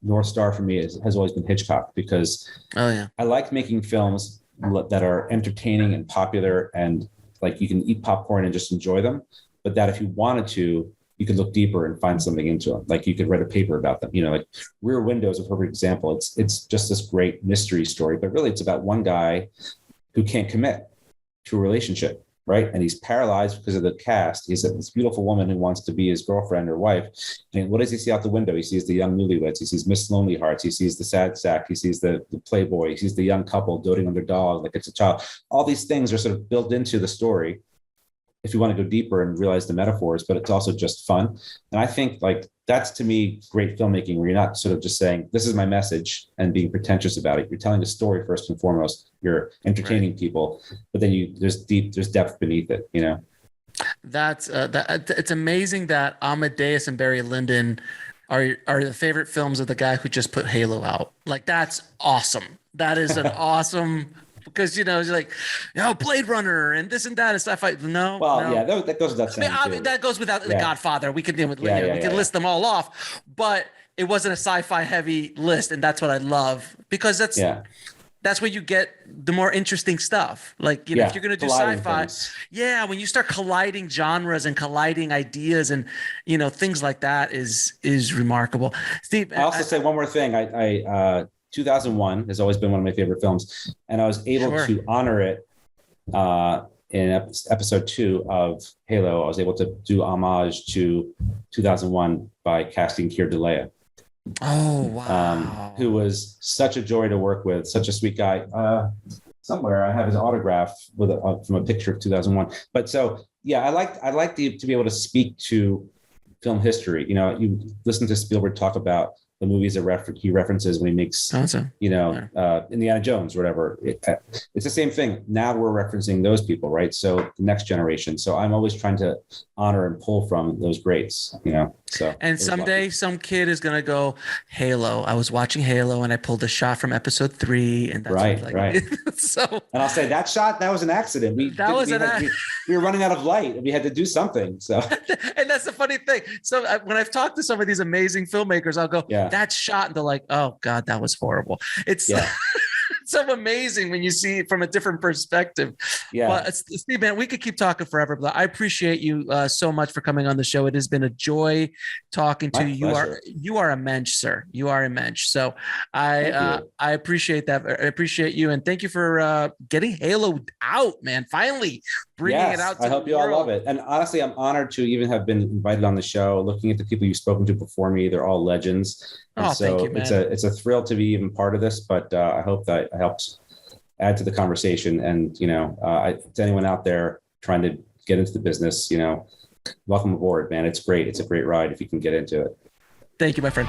North Star for me has always been Hitchcock, because I like making films that are entertaining and popular, and like you can eat popcorn and just enjoy them, but that if you wanted to, you could look deeper and find something into them. Like you could read a paper about them, like Rear Window is a perfect example. It's just this great mystery story, but really it's about one guy who can't commit to a relationship, right? And he's paralyzed because of the cast. He's this beautiful woman who wants to be his girlfriend or wife. And what does he see out the window? He sees the young newlyweds. He sees Miss Lonely Hearts. He sees the sad sack. He sees the playboy. He sees the young couple doting on their dog like it's a child. All these things are sort of built into the story if you want to go deeper and realize the metaphors, but it's also just fun. And I think like that's, to me, great filmmaking, where you're not sort of just saying, this is my message and being pretentious about it. You're telling a story first and foremost. You're entertaining people, but then there's depth beneath it,
That's it's amazing that Amadeus and Barry Lyndon are the favorite films of the guy who just put Halo out. Like, that's awesome. That is an awesome, because it's like, Blade Runner and this and that and stuff. That goes without saying. That goes without The Godfather. We could list them all off, but it wasn't a sci-fi heavy list, and that's what I love, because that's where you get the more interesting stuff. Like, if you're going to do sci-fi, when you start colliding genres and colliding ideas and, things like that is remarkable. Steve,
I also say one more thing. I 2001 has always been one of my favorite films, and I was able to honor it in episode 2 of Halo. I was able to do homage to 2001 by casting Keir Dullea.
Oh, wow.
Who was such a joy to work with, such a sweet guy. Somewhere I have his autograph from a picture of 2001. But so, I like to be able to speak to film history. You listen to Spielberg talk about the movies that he references when he makes, Indiana Jones or whatever. It's the same thing. Now we're referencing those people, right? So the next generation. So I'm always trying to honor and pull from those greats, So.
And someday some kid is going to go, Halo. I was watching Halo and I pulled a shot from episode 3. And that's
right. So. And I'll say that was an accident. We were running out of light and we had to do something. So.
And that's the funny thing. So when I've talked to some of these amazing filmmakers, I'll go, that's shot, and they're like, oh God, that was horrible. It's so amazing when you see it from a different perspective. But Steve, man, we could keep talking forever, but I appreciate you so much for coming on the show. It has been a joy talking to you. You are a mensch, sir. You are a mensch. So I appreciate that. I appreciate you, and thank you for getting Halo out, man. Finally bringing it out.
I hope you all love it. And honestly, I'm honored to even have been invited on the show. Looking at the people you've spoken to before me, they're all legends. And
thank you, man.
It's a thrill to be even part of this, but I hope that I helped add to the conversation. And, to anyone out there trying to get into the business, welcome aboard, man. It's great. It's a great ride if you can get into it.
Thank you, my friend.